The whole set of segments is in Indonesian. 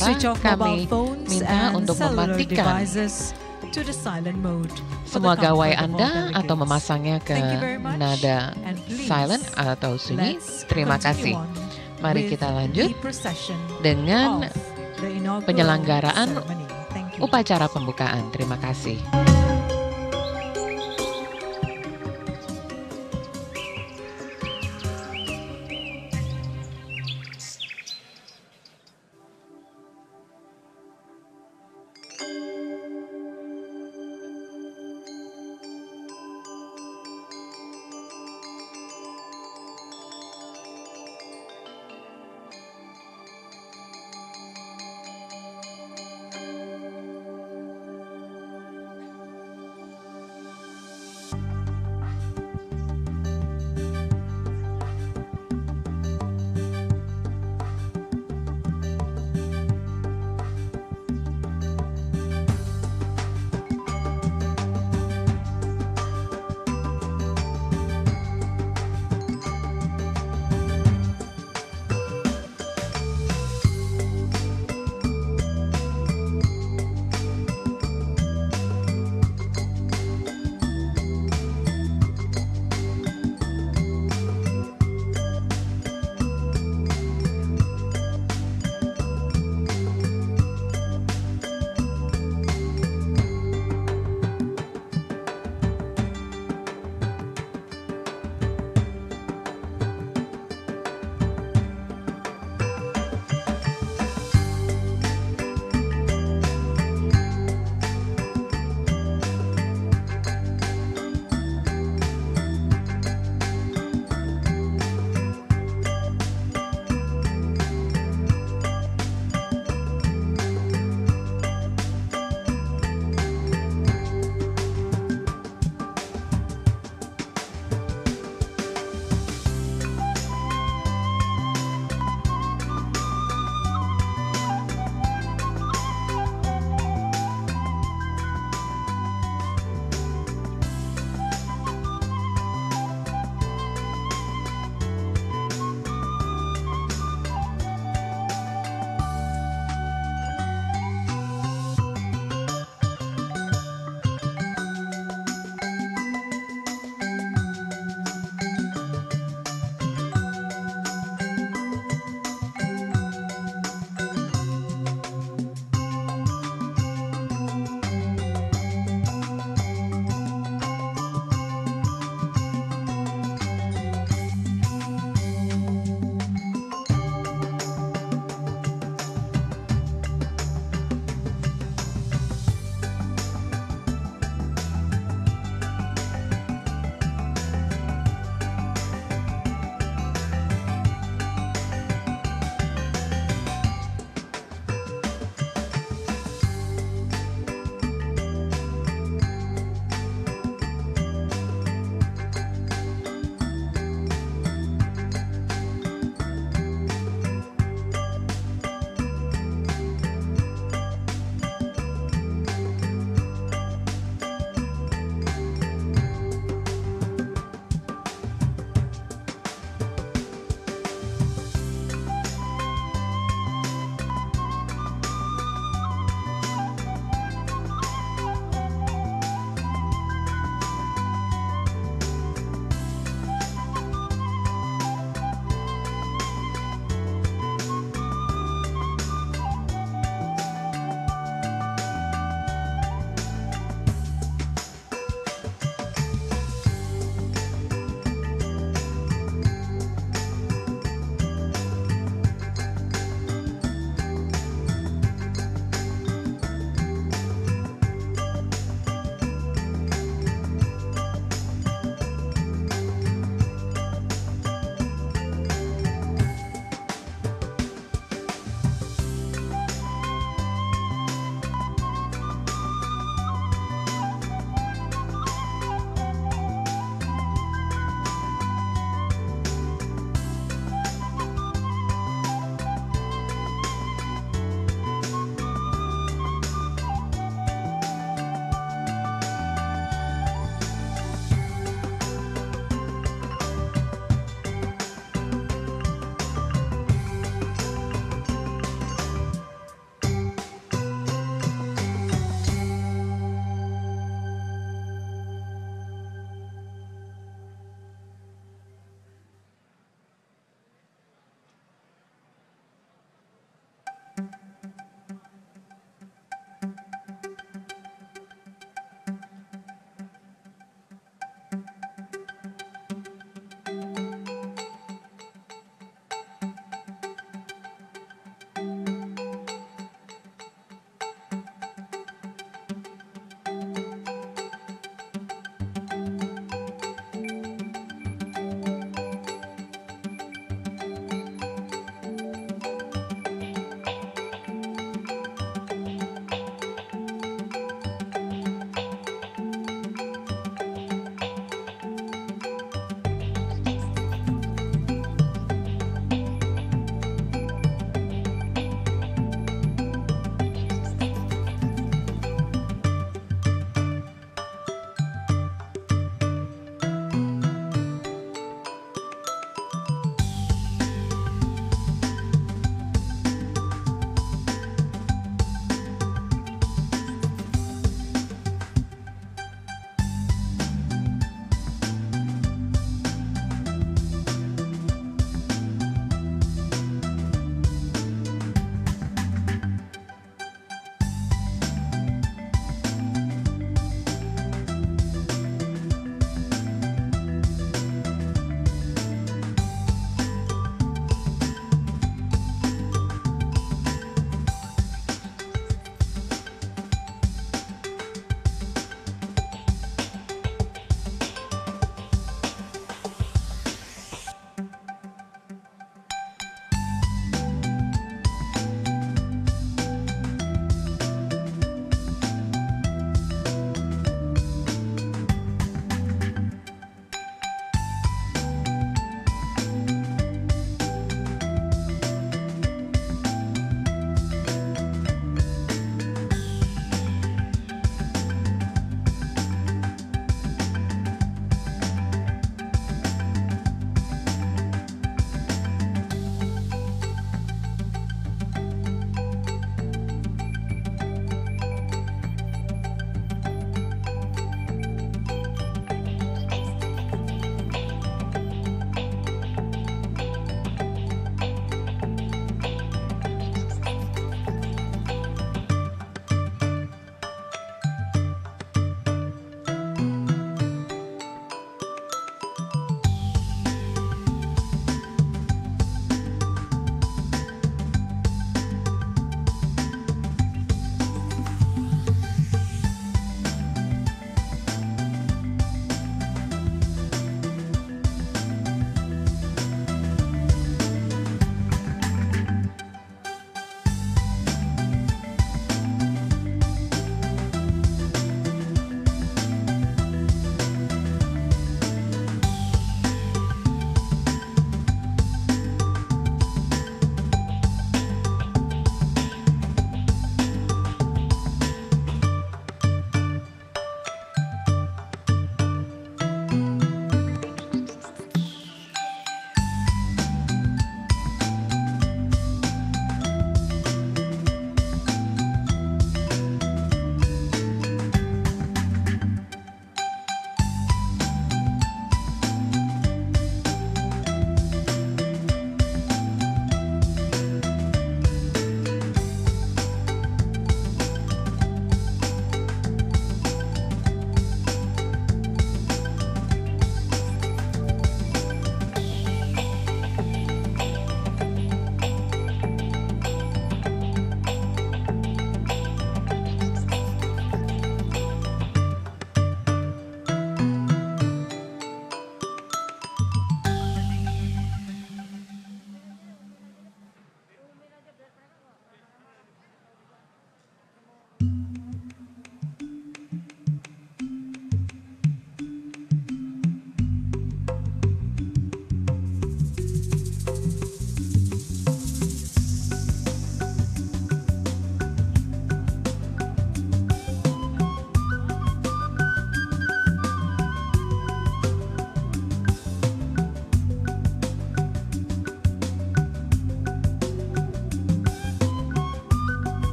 switch off mobile kami phones minta and untuk cellular mematikan devices to the silent mode for semua the comfort gawai of all Anda atau delegates. memasangnya ke Thank you very much, nada and please, silent atau sunyi. let's Terima continue kasih. on Mari with kita lanjut the procession dengan of the inaugural penyelenggaraan ceremony. Thank you. upacara pembukaan. Terima kasih.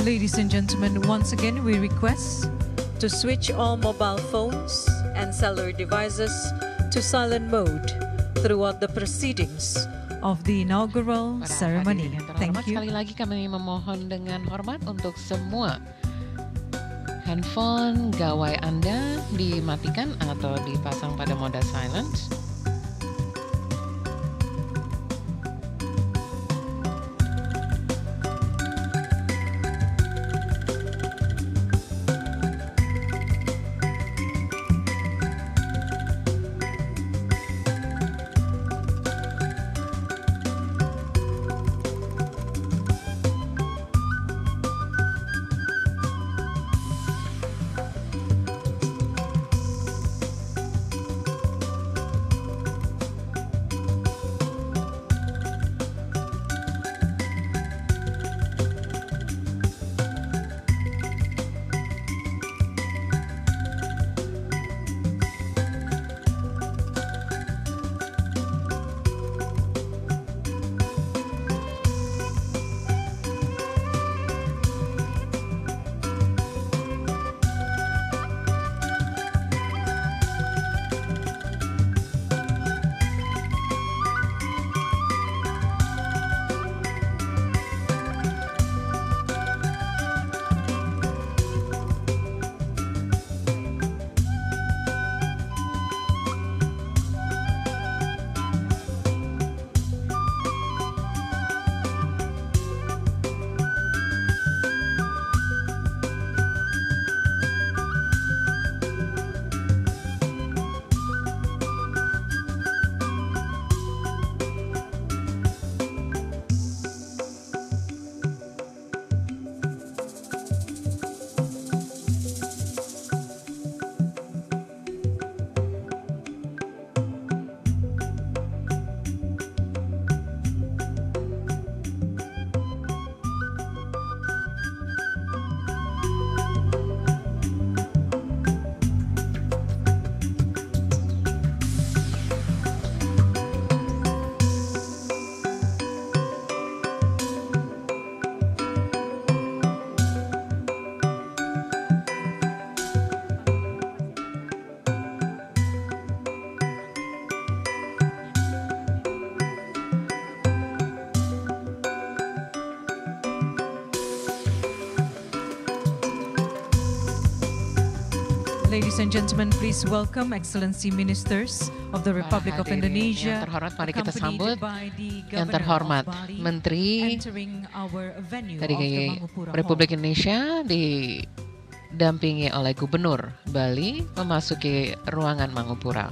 Ladies and gentlemen, once again we request to switch all mobile phones and cellular devices to silent mode throughout the proceedings of the inaugural Para ceremony. hadirin yang Thank terhormat, you. sekali lagi kami memohon dengan hormat untuk semua handphone gawai Anda dimatikan atau dipasang pada mode silent. Ladies and gentlemen, please welcome Excellency Ministers of the Republic of Para hadirin Indonesia, yang terhormat, mari kita accompanied sambut by the yang Governor terhormat of Bali, Menteri entering our venue dari of the Mangupura Republik Hall. Indonesia didampingi oleh Gubernur Bali memasuki ruangan Mangupura.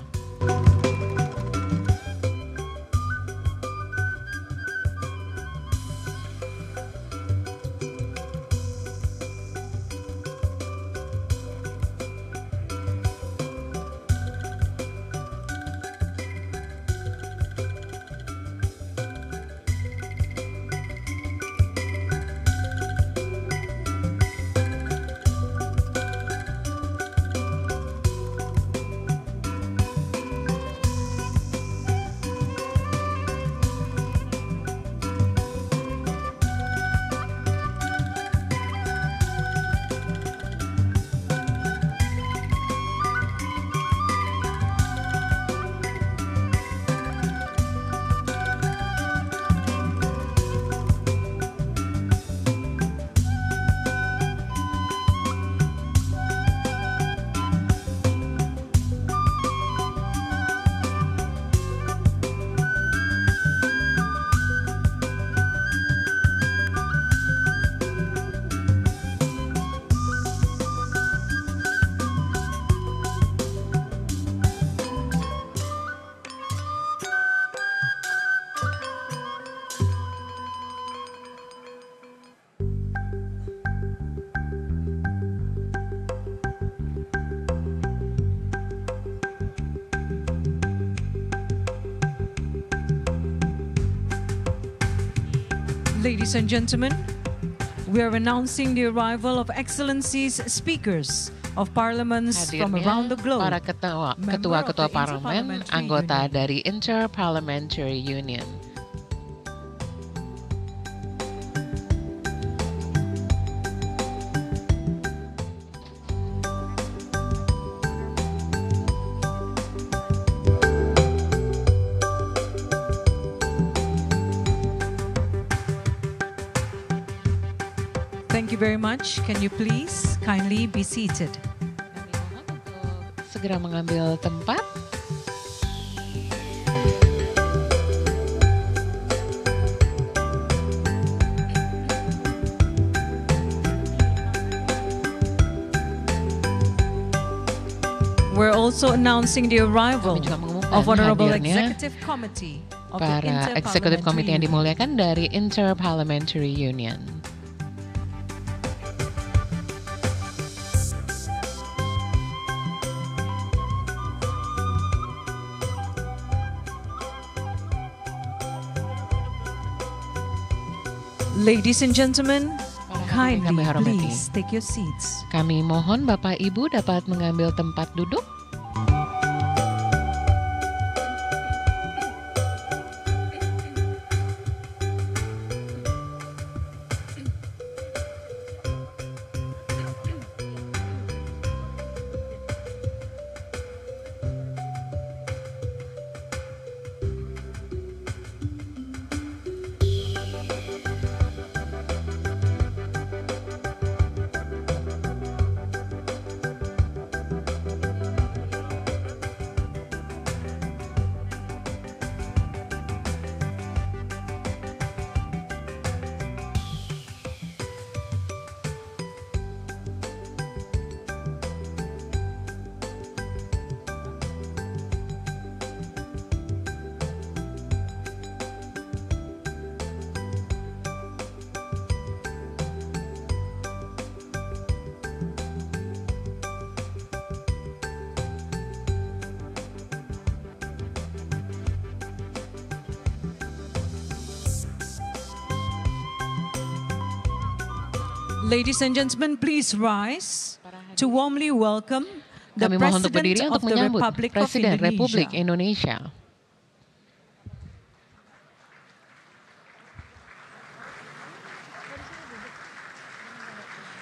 Ladies and gentlemen, we are announcing the arrival of Excellencies speakers of parliaments from around the globe. Para ketua-ketua Member of the parlemen, Interparliamentary anggota Union. dari Interparliamentary Union. Thank you very much. Can you please kindly be seated? Kami mohon untuk segera mengambil tempat. We're also announcing the arrival Kami juga mengumumkan of Honorable hadirnya Executive Committee of the para eksekutif komite yang Inter-Parliamentary dimuliakan dari Inter-Parliamentary Union. Ladies and gentlemen, Para hadirin yang kami kindly hormati. please take your seats. Kami mohon Bapak Ibu dapat mengambil tempat duduk. Ladies and gentlemen, please rise to warmly welcome the Kami mohon untuk berdiri President of untuk the menyambut Republic of Presiden Republik Indonesia. Indonesia.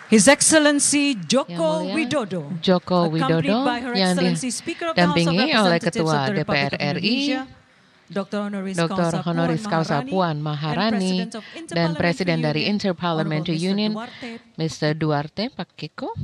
His Excellency Yang Joko mulia Widodo, Joko accompanied Widodo by Her yang Excellency Speaker of the House of didampingi oleh Representatives Ketua of the Republic DPR of RI, Indonesia, Dr. Honoris Causa Puan Maharani, dan Presiden dari Inter-Parliamentary Union, Mr. Duarte Pakiko.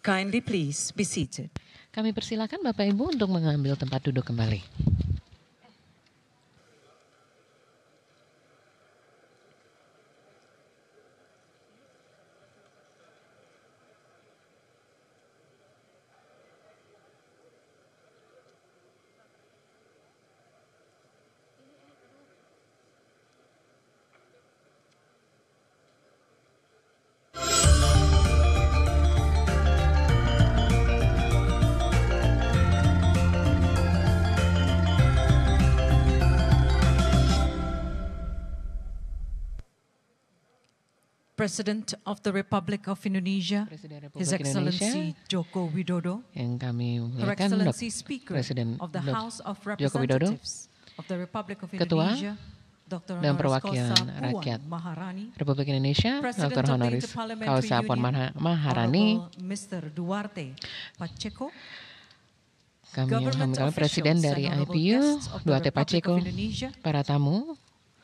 Kindly please be seated. Kami persilakan Bapak Ibu untuk mengambil tempat duduk kembali. President of the Republic of Indonesia, Presiden His Republik Excellency Indonesia Joko Widodo, yang kami Her muliakan, Excellency Speaker Presiden of the House of Joko Widodo, Representatives of the Republic of Ketua Indonesia, Dr. dan Honoris Perwakilan Causa Rakyat Puan Maharani, Republik Indonesia, President Dr. of the Honoris Inter-Parliamentary Causa Puan Union, Maharani. Honorable Mr. Duarte Pacheco, Kami Government hormati Presiden officials dari and honorable IPU, guests of the Duarte Republic Pacheco, of Indonesia, para tamu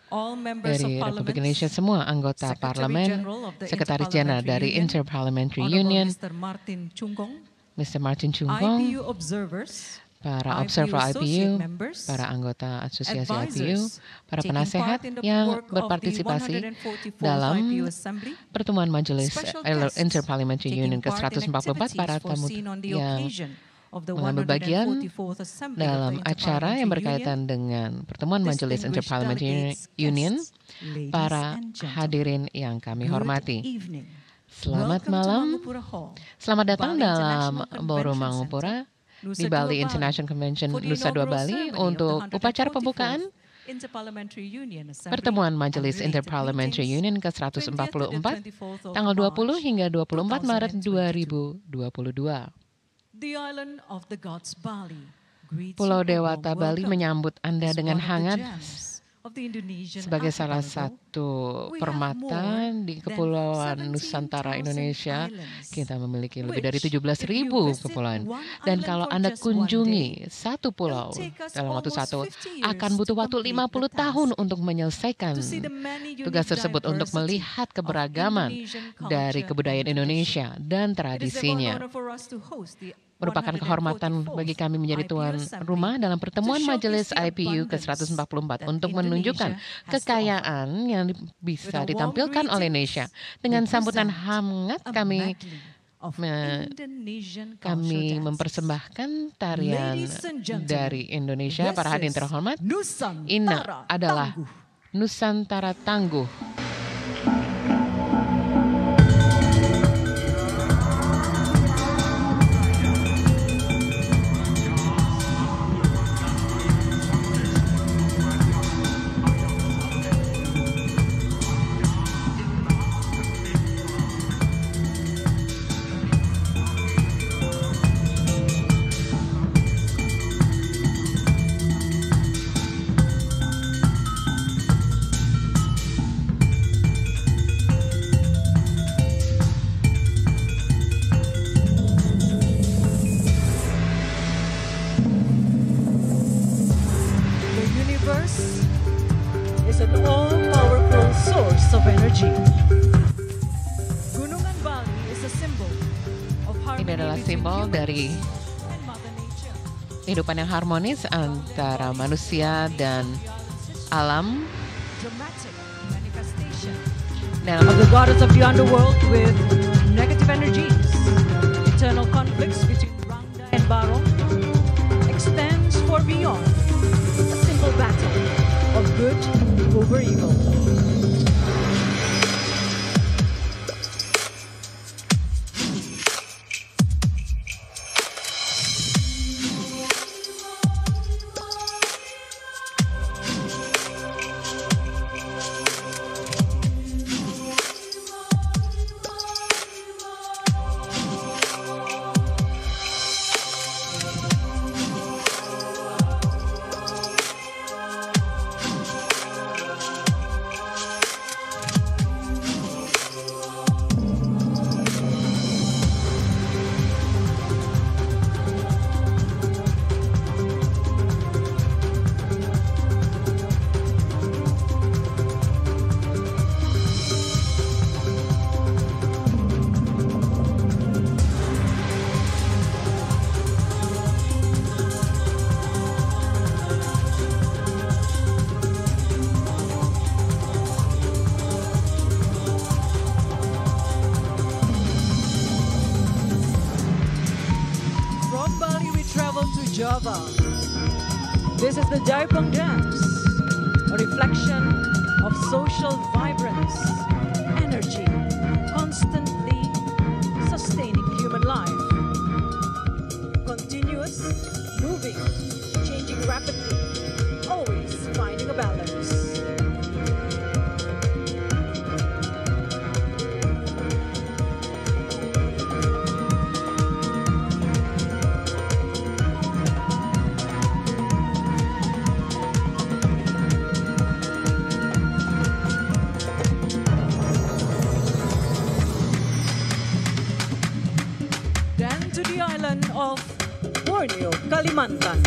all members of dari Republik Parliament, Indonesia, semua anggota Secretary Parlemen, General of the Sekretaris Jenderal dari Inter-Parliamentary Union, Mr. Martin Chungkong, Mr. Martin Chungkong, IPU observers, para observer IPU, para anggota asosiasi IPU, para penasehat yang berpartisipasi dalam pertemuan Majelis Inter-Parliamentary Union ke-144, para tamu yang mengambil bagian dalam acara yang berkaitan dengan pertemuan Majelis Inter-Parliamentary Union, para hadirin yang kami hormati. Selamat malam, selamat datang dalam Ballroom Mangupura di Bali International Convention Nusa Dua Bali untuk upacara pembukaan pertemuan Majelis Inter-Parliamentary Union ke-144 tanggal 20 hingga 24 Maret 2022. Pulau Dewata Bali menyambut Anda dengan hangat sebagai salah satu permata di Kepulauan Nusantara Indonesia, kita memiliki lebih dari 17.000 kepulauan. Dan kalau Anda kunjungi satu pulau dalam waktu satu, akan butuh waktu 50 tahun untuk menyelesaikan tugas tersebut, untuk melihat keberagaman dari kebudayaan Indonesia dan tradisinya. Merupakan kehormatan bagi kami menjadi tuan rumah dalam pertemuan Majelis IPU ke-144 untuk menunjukkan kekayaan yang bisa ditampilkan oleh Indonesia. Dengan sambutan hangat kami mempersembahkan tarian dari Indonesia. Para hadirin terhormat, ini adalah Nusantara Tangguh. Is an all-powerful source of energy. Gunung and Valley is a symbol of harmony. Ini adalah simbol dari kehidupan yang harmonis antara manusia dan alam. Dramatic manifestation of the goddess of the underworld with negative energies. Eternal conflicts between Rangda and Barong extends far beyond a simple battle of good over evil. Java. This is the Jaipong dance, a reflection of social vibrance, energy, constantly sustaining human life. Continuous, moving, changing rapidly, always finding a balance. Of Borneo, Kalimantan.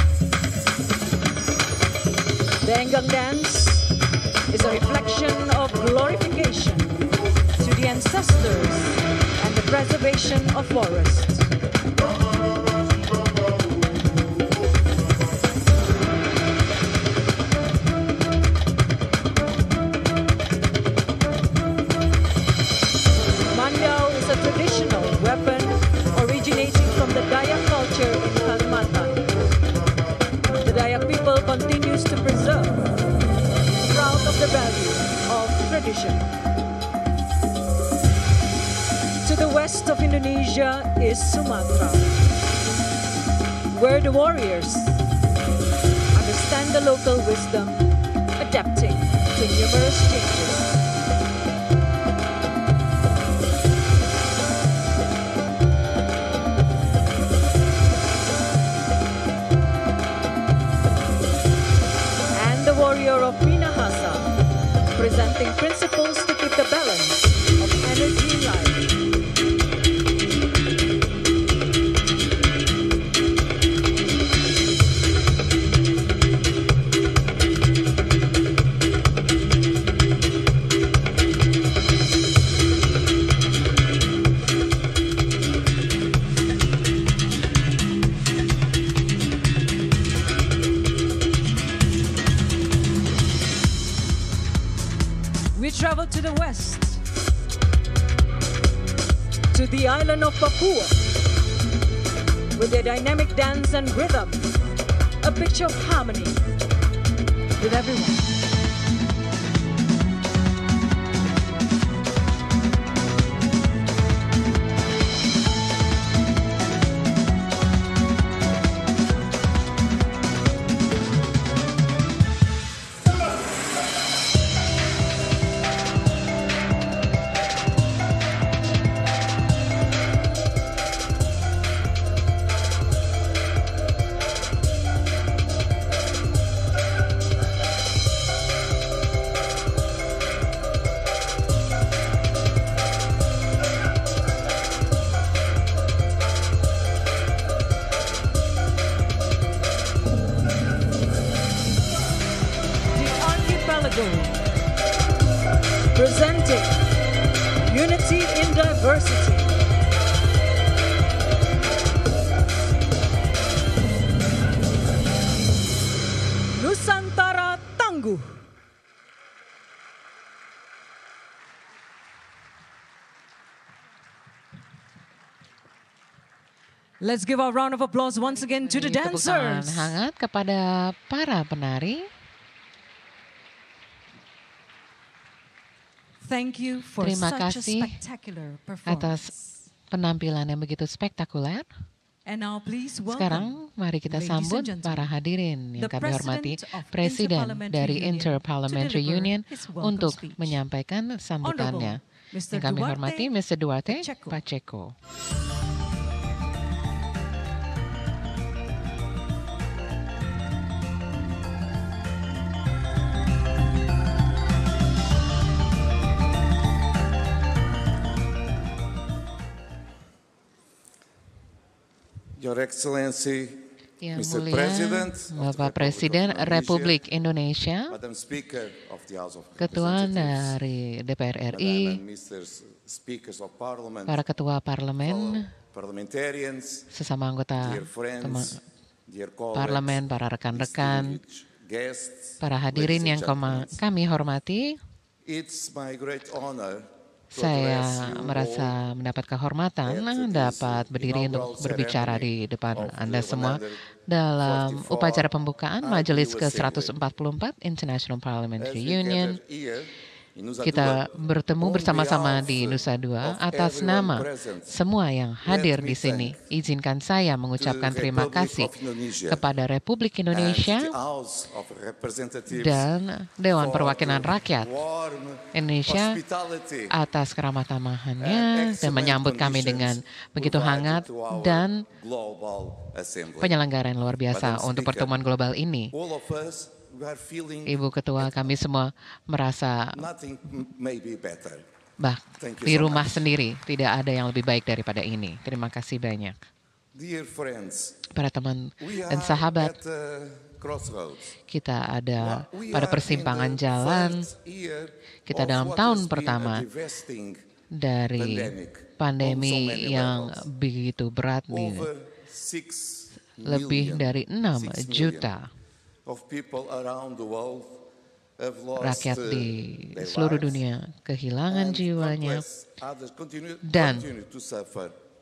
The Enggang dance is a reflection of glorification to the ancestors and the preservation of forests. Mandau is a traditional weapon originating from the Dayak culture in Kalimantan. The Dayak people continues to preserve, proud of the value of tradition. To the west of Indonesia is Sumatra, where the warriors understand the local wisdom, adapting to numerous changes. Warrior of Minahasa adopting principles to keep the balance of energy in life. Travel to the west, to the island of Papua, with their dynamic dance and rhythm, a picture of harmony with everyone. Presenting unity in diversity. Nusantara Tangguh. Let's give a round of applause once again to the dancers. Hangat kepada para penari. Terima kasih atas penampilan yang begitu spektakuler. Sekarang mari kita sambut para hadirin yang kami hormati, Presiden dari Inter-Parliamentary Union untuk menyampaikan sambutannya. Yang kami hormati, Mr. Duarte Pacheco. Your Excellency, Yang Mr. mulia, President, Bapak Presiden Republik Indonesia, Madam Speaker of the House of Ketua Representatives, dari DPR RI, para ketua parlemen, parliamentarians, sesama anggota dear friends, dear parlemen, para rekan-rekan, guests, para hadirin yang kami hormati, it's my great honor. Saya merasa mendapat kehormatan dapat berdiri untuk berbicara di depan Anda semua dalam upacara pembukaan Majelis ke-144 International Parliamentary Union. Kita bertemu bersama-sama di Nusa Dua atas nama semua yang hadir di sini. Izinkan saya mengucapkan terima kasih kepada Republik Indonesia dan Dewan Perwakilan Rakyat Indonesia atas keramah tamahannya dan menyambut kami dengan begitu hangat dan penyelenggaraan luar biasa untuk pertemuan global ini. Ibu Ketua, kami semua merasa di rumah sendiri tidak ada yang lebih baik daripada ini. Terima kasih banyak. Para teman dan sahabat, kita ada pada persimpangan jalan. Kita dalam tahun pertama dari pandemi yang begitu berat nih. Lebih dari 6 juta rakyat di seluruh dunia kehilangan jiwanya dan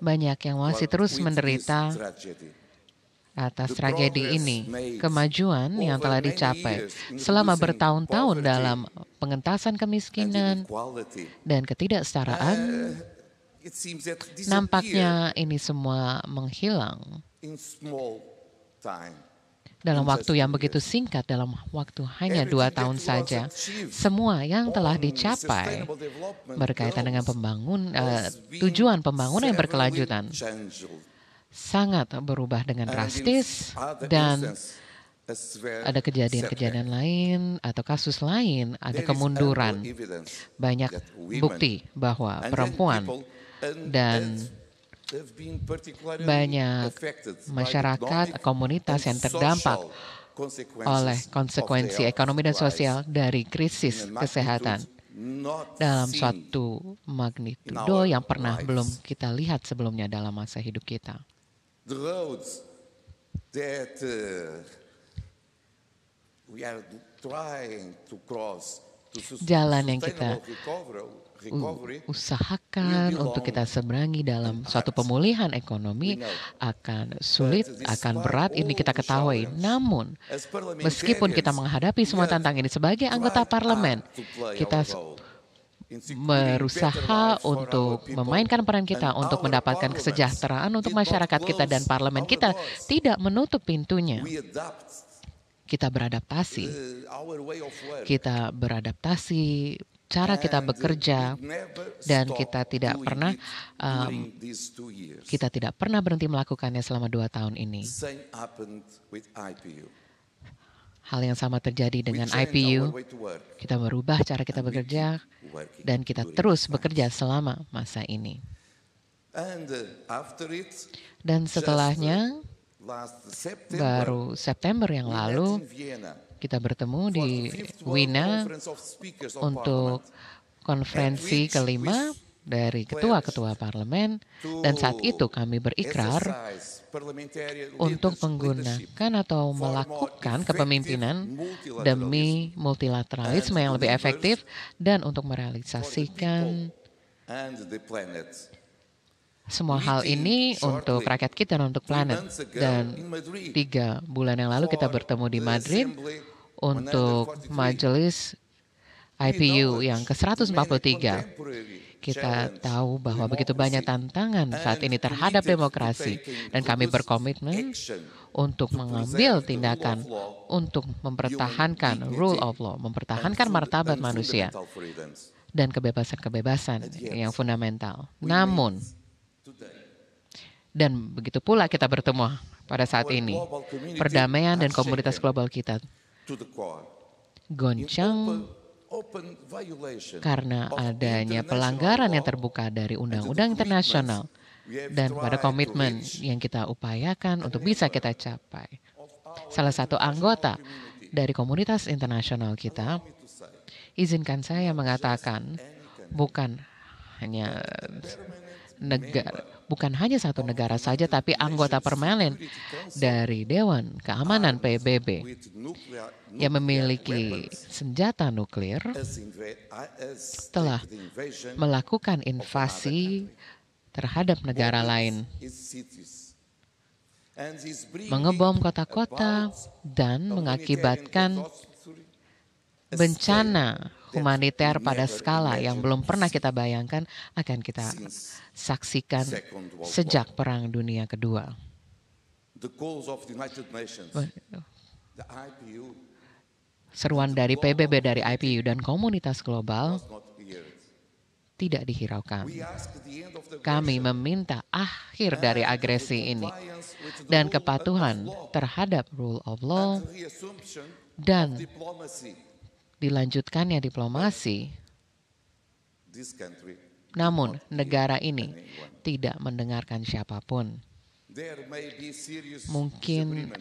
banyak yang masih terus menderita atas tragedi ini. Kemajuan yang telah dicapai selama bertahun-tahun dalam pengentasan kemiskinan dan ketidaksetaraan, nampaknya ini semua menghilang dalam waktu yang begitu singkat, dalam waktu hanya 2 tahun saja. Semua yang telah dicapai berkaitan dengan tujuan pembangunan yang berkelanjutan sangat berubah dengan drastis dan ada kejadian-kejadian lain atau kasus lain, ada kemunduran. Banyak bukti bahwa perempuan dan banyak masyarakat, komunitas yang terdampak oleh konsekuensi ekonomi dan sosial dari krisis kesehatan dalam suatu magnitudo yang pernah belum kita lihat sebelumnya dalam masa hidup kita. Jalan yang kita usahakan untuk kita seberangi dalam suatu pemulihan ekonomi akan sulit, akan berat, ini kita ketahui. Namun, meskipun kita menghadapi semua tantangan ini sebagai anggota parlemen, kita berusaha untuk memainkan peran kita untuk mendapatkan kesejahteraan untuk masyarakat kita, dan parlemen kita tidak menutup pintunya. Kita beradaptasi cara kita bekerja, dan kita tidak pernah berhenti melakukannya selama 2 tahun ini. Hal yang sama terjadi dengan IPU. Kita merubah cara kita bekerja, dan kita terus bekerja selama masa ini. Dan setelahnya, baru September yang lalu, kita bertemu di Wina untuk konferensi kelima dari ketua-ketua parlemen, dan saat itu kami berikrar untuk menggunakan atau melakukan kepemimpinan demi multilateralisme yang lebih efektif dan untuk merealisasikan semua hal ini untuk rakyat kita dan untuk planet. Dan 3 bulan yang lalu kita bertemu di Madrid untuk majelis IPU yang ke-143. Kita tahu bahwa begitu banyak tantangan saat ini terhadap demokrasi, dan kami berkomitmen untuk mengambil tindakan untuk mempertahankan rule of law, mempertahankan martabat manusia dan kebebasan-kebebasan yang fundamental. Namun, dan begitu pula kita bertemu pada saat ini, perdamaian dan komunitas global kita goncang karena adanya pelanggaran yang terbuka dari undang-undang internasional dan pada komitmen yang kita upayakan untuk bisa kita capai. Salah satu anggota dari komunitas internasional kita, izinkan saya mengatakan, bukan hanya satu negara saja, tapi anggota permanen dari Dewan Keamanan PBB yang memiliki senjata nuklir telah melakukan invasi terhadap negara lain, mengebom kota-kota dan mengakibatkan bencana humaniter pada skala yang belum pernah kita bayangkan akan kita saksikan sejak Perang Dunia Kedua. Seruan dari PBB, dari IPU dan komunitas global tidak dihiraukan. Kami meminta akhir dari agresi ini dan kepatuhan terhadap rule of law dan dilanjutkannya diplomasi. Namun negara ini tidak mendengarkan siapapun. Mungkin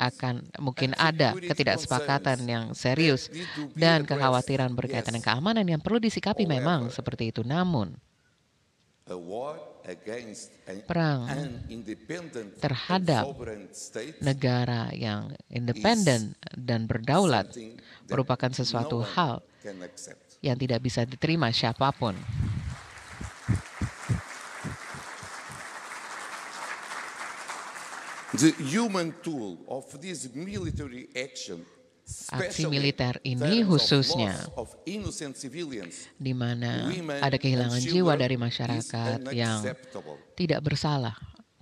ada ketidaksepakatan yang serius dan kekhawatiran berkaitan dengan keamanan yang perlu disikapi, memang seperti itu. Namun perang terhadap negara yang independen dan berdaulat merupakan sesuatu hal yang tidak bisa diterima siapapun. Aksi militer ini khususnya di mana ada kehilangan jiwa dari masyarakat yang tidak bersalah,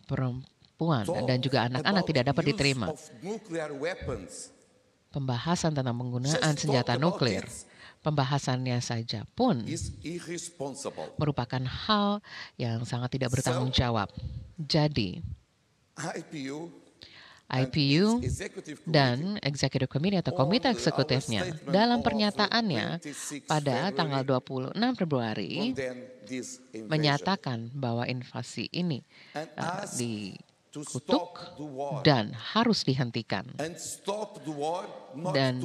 perempuan dan juga anak-anak, tidak dapat diterima. Pembahasan tentang penggunaan senjata nuklir, pembahasannya saja pun merupakan hal yang sangat tidak bertanggung jawab. Jadi, IPU dan Executive Committee atau komite eksekutifnya dalam pernyataannya pada tanggal 26 Februari menyatakan bahwa invasi ini dikutuk dan harus dihentikan. Dan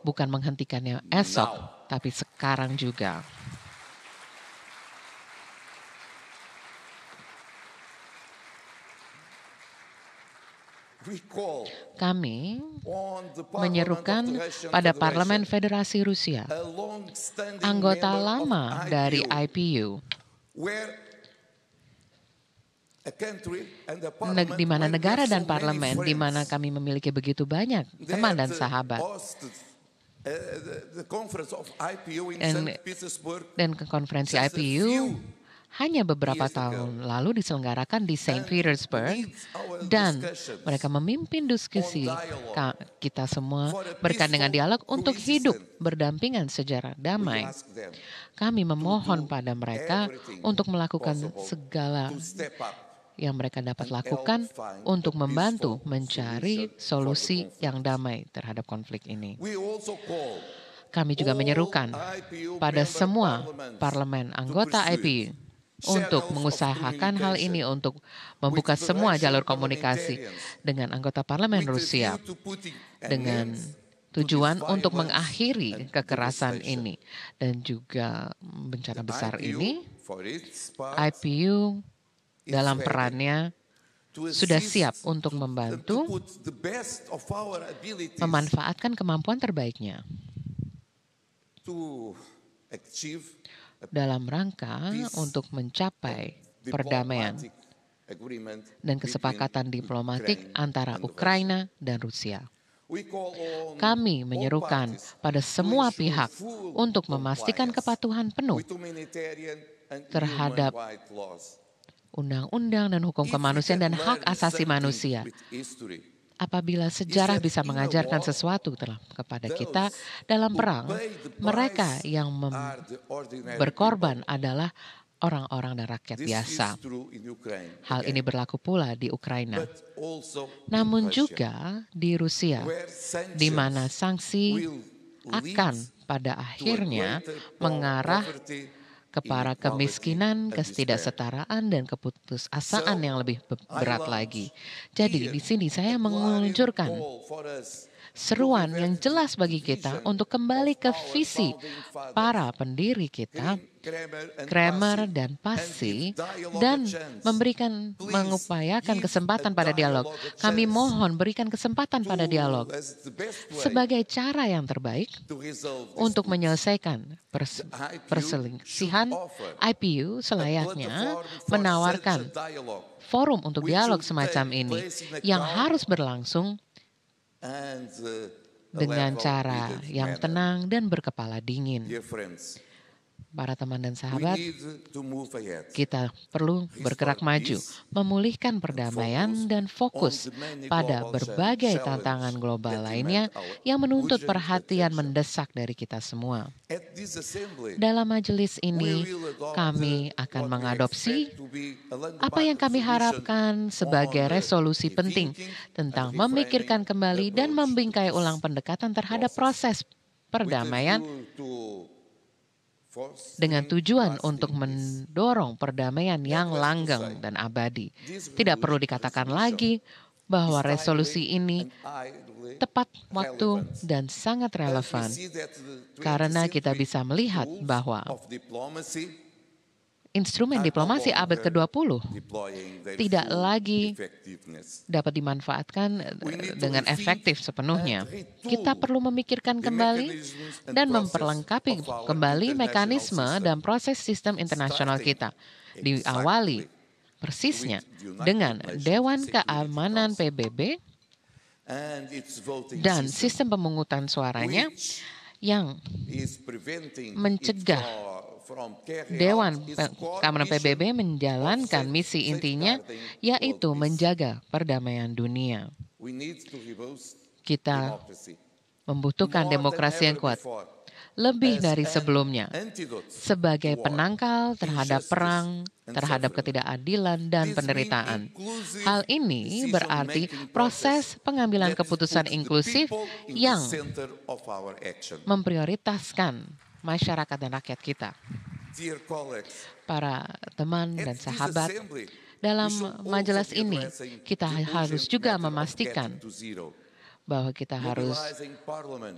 bukan menghentikannya esok, tapi sekarang juga. Kami menyerukan pada Parlemen Federasi Rusia, anggota lama dari IPU, di mana negara dan parlemen, di mana kami memiliki begitu banyak teman dan sahabat. Dan konferensi IPU hanya beberapa tahun lalu diselenggarakan di Saint Petersburg, dan mereka memimpin diskusi kita semua berkaitan dengan dialog untuk hidup berdampingan secara damai. Kami memohon pada mereka untuk melakukan segala yang mereka dapat lakukan untuk membantu mencari solusi yang damai terhadap konflik ini. Kami juga menyerukan pada semua parlemen anggota IPU untuk mengusahakan hal ini, untuk membuka semua jalur komunikasi dengan anggota parlemen Rusia dengan tujuan untuk mengakhiri kekerasan ini dan juga bencana besar ini. IPU dalam perannya sudah siap untuk membantu memanfaatkan kemampuan terbaiknya dalam rangka untuk mencapai perdamaian dan kesepakatan diplomatik antara Ukraina dan Rusia. Kami menyerukan pada semua pihak untuk memastikan kepatuhan penuh terhadap undang-undang dan hukum kemanusiaan dan hak asasi manusia. Apabila sejarah bisa mengajarkan sesuatu kepada kita dalam perang, mereka yang berkorban adalah orang-orang dan rakyat biasa. Hal ini berlaku pula di Ukraina. Namun juga di Rusia, di mana sanksi akan pada akhirnya mengarah kepada kemiskinan, ketidaksetaraan, dan keputusasaan yang lebih berat lagi. Jadi di sini saya menguncurkan seruan yang jelas bagi kita untuk kembali ke visi para pendiri kita, Kremer dan Passy, dan mengupayakan kesempatan pada dialog. Kami mohon berikan kesempatan pada dialog sebagai cara yang terbaik untuk menyelesaikan perselisihan. IPU selayaknya menawarkan forum untuk dialog semacam ini yang harus berlangsung dengan cara yang tenang dan berkepala dingin. Para teman dan sahabat, kita perlu bergerak maju, memulihkan perdamaian dan fokus pada berbagai tantangan global lainnya yang menuntut perhatian mendesak dari kita semua. Dalam majelis ini, kami akan mengadopsi apa yang kami harapkan sebagai resolusi penting tentang memikirkan kembali dan membingkai ulang pendekatan terhadap proses perdamaian dengan tujuan untuk mendorong perdamaian yang langgeng dan abadi. Tidak perlu dikatakan lagi bahwa resolusi ini tepat waktu dan sangat relevan, karena kita bisa melihat bahwa instrumen diplomasi abad ke-20 tidak lagi dapat dimanfaatkan dengan efektif sepenuhnya. Kita perlu memikirkan kembali dan memperlengkapi kembali mekanisme dan proses sistem internasional kita. Diawali persisnya dengan Dewan Keamanan PBB dan sistem pemungutan suaranya yang mencegah Dewan Keamanan PBB menjalankan misi intinya, yaitu menjaga perdamaian dunia. Kita membutuhkan demokrasi yang kuat. lebih dari sebelumnya, sebagai penangkal terhadap perang, terhadap ketidakadilan dan penderitaan. Hal ini berarti proses pengambilan keputusan inklusif yang memprioritaskan masyarakat dan rakyat kita. Para teman dan sahabat, dalam majelis ini kita harus juga memastikan bahwa kita harus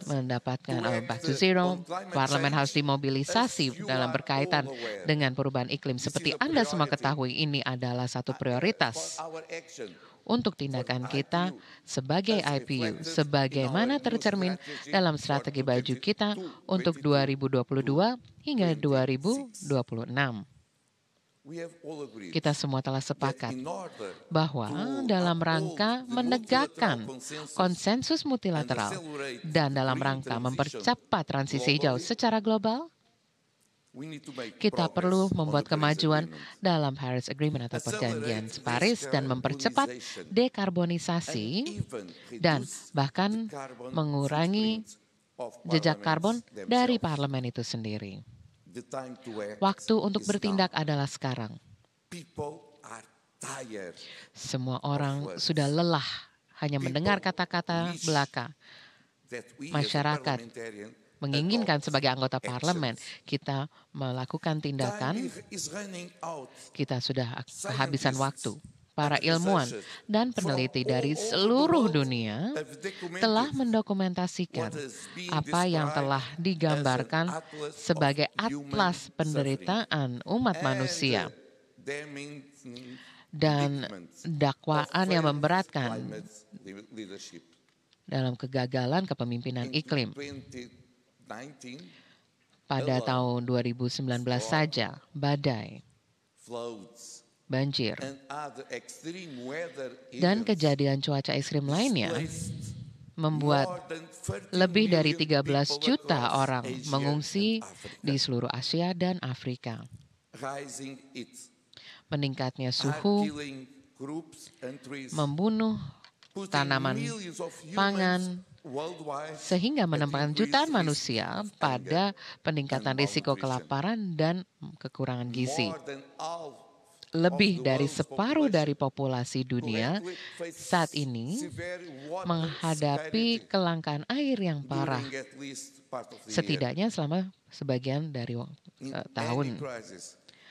mendapatkan back to zero. Parlemen harus dimobilisasi dalam berkaitan dengan perubahan iklim. Seperti Anda semua ketahui, ini adalah satu prioritas untuk tindakan kita sebagai IPU, sebagaimana tercermin dalam strategi baju kita untuk 2022 hingga 2026. Kita semua telah sepakat bahwa dalam rangka menegakkan konsensus multilateral dan dalam rangka mempercepat transisi hijau secara global, kita perlu membuat kemajuan dalam Paris Agreement atau Perjanjian Paris dan mempercepat dekarbonisasi dan bahkan mengurangi jejak karbon dari parlemen itu sendiri. Waktu untuk bertindak adalah sekarang. Semua orang sudah lelah hanya mendengar kata-kata belaka. Masyarakat menginginkan sebagai anggota parlemen kita melakukan tindakan. Kita sudah kehabisan waktu. Para ilmuwan dan peneliti dari seluruh dunia telah mendokumentasikan apa yang telah digambarkan sebagai atlas penderitaan umat manusia dan dakwaan yang memberatkan dalam kegagalan kepemimpinan iklim. Pada tahun 2019 saja, badai, banjir, dan kejadian cuaca ekstrim lainnya membuat lebih dari 13 juta orang mengungsi di seluruh Asia dan Afrika. Meningkatnya suhu membunuh tanaman pangan sehingga menempatkan jutaan manusia pada peningkatan risiko kelaparan dan kekurangan gizi. Lebih dari separuh dari populasi dunia saat ini menghadapi kelangkaan air yang parah, setidaknya selama sebagian dari tahun.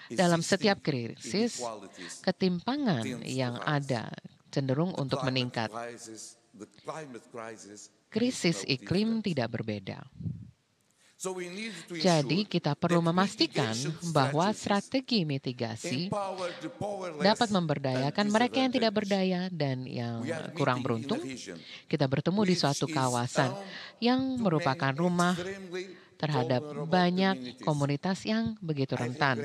Dalam setiap krisis, ketimpangan yang ada cenderung untuk meningkat. Krisis iklim tidak berbeda. Jadi kita perlu memastikan bahwa strategi mitigasi dapat memberdayakan mereka yang tidak berdaya dan yang kurang beruntung. Kita bertemu di suatu kawasan yang merupakan rumah terhadap banyak komunitas yang begitu rentan.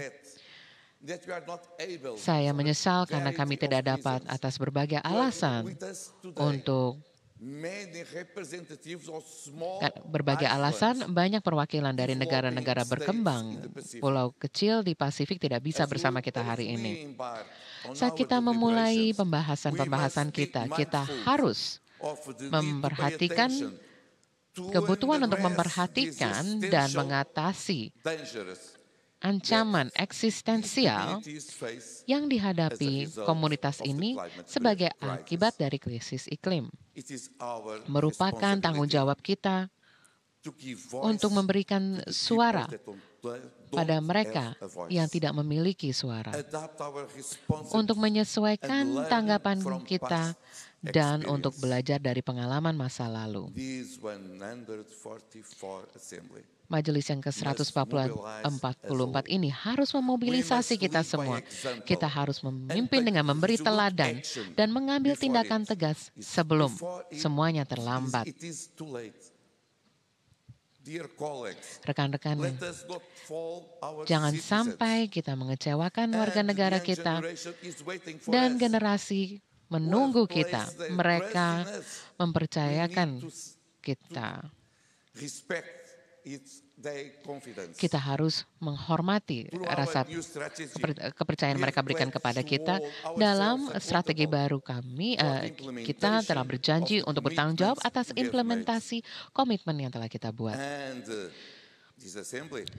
Saya menyesal karena kami tidak dapat atas berbagai alasan untuk banyak perwakilan dari negara-negara berkembang, pulau kecil di Pasifik tidak bisa bersama kita hari ini. Saat kita memulai pembahasan kita harus memperhatikan kebutuhan untuk memperhatikan dan mengatasi ancaman eksistensial yang dihadapi komunitas ini sebagai akibat dari krisis iklim. Merupakan tanggung jawab kita untuk memberikan suara pada mereka yang tidak memiliki suara, untuk menyesuaikan tanggapan kita dan untuk belajar dari pengalaman masa lalu. Majelis yang ke-144 ini harus memobilisasi kita semua. Kita harus memimpin dengan memberi teladan dan mengambil tindakan tegas sebelum semuanya terlambat. Rekan-rekan, jangan sampai kita mengecewakan warga negara kita dan generasi menunggu kita. Mereka mempercayakan kita. Kita harus menghormati rasa kepercayaan mereka berikan kepada kita. Dalam strategi baru kami, kita telah berjanji untuk bertanggung jawab atas implementasi komitmen yang telah kita buat.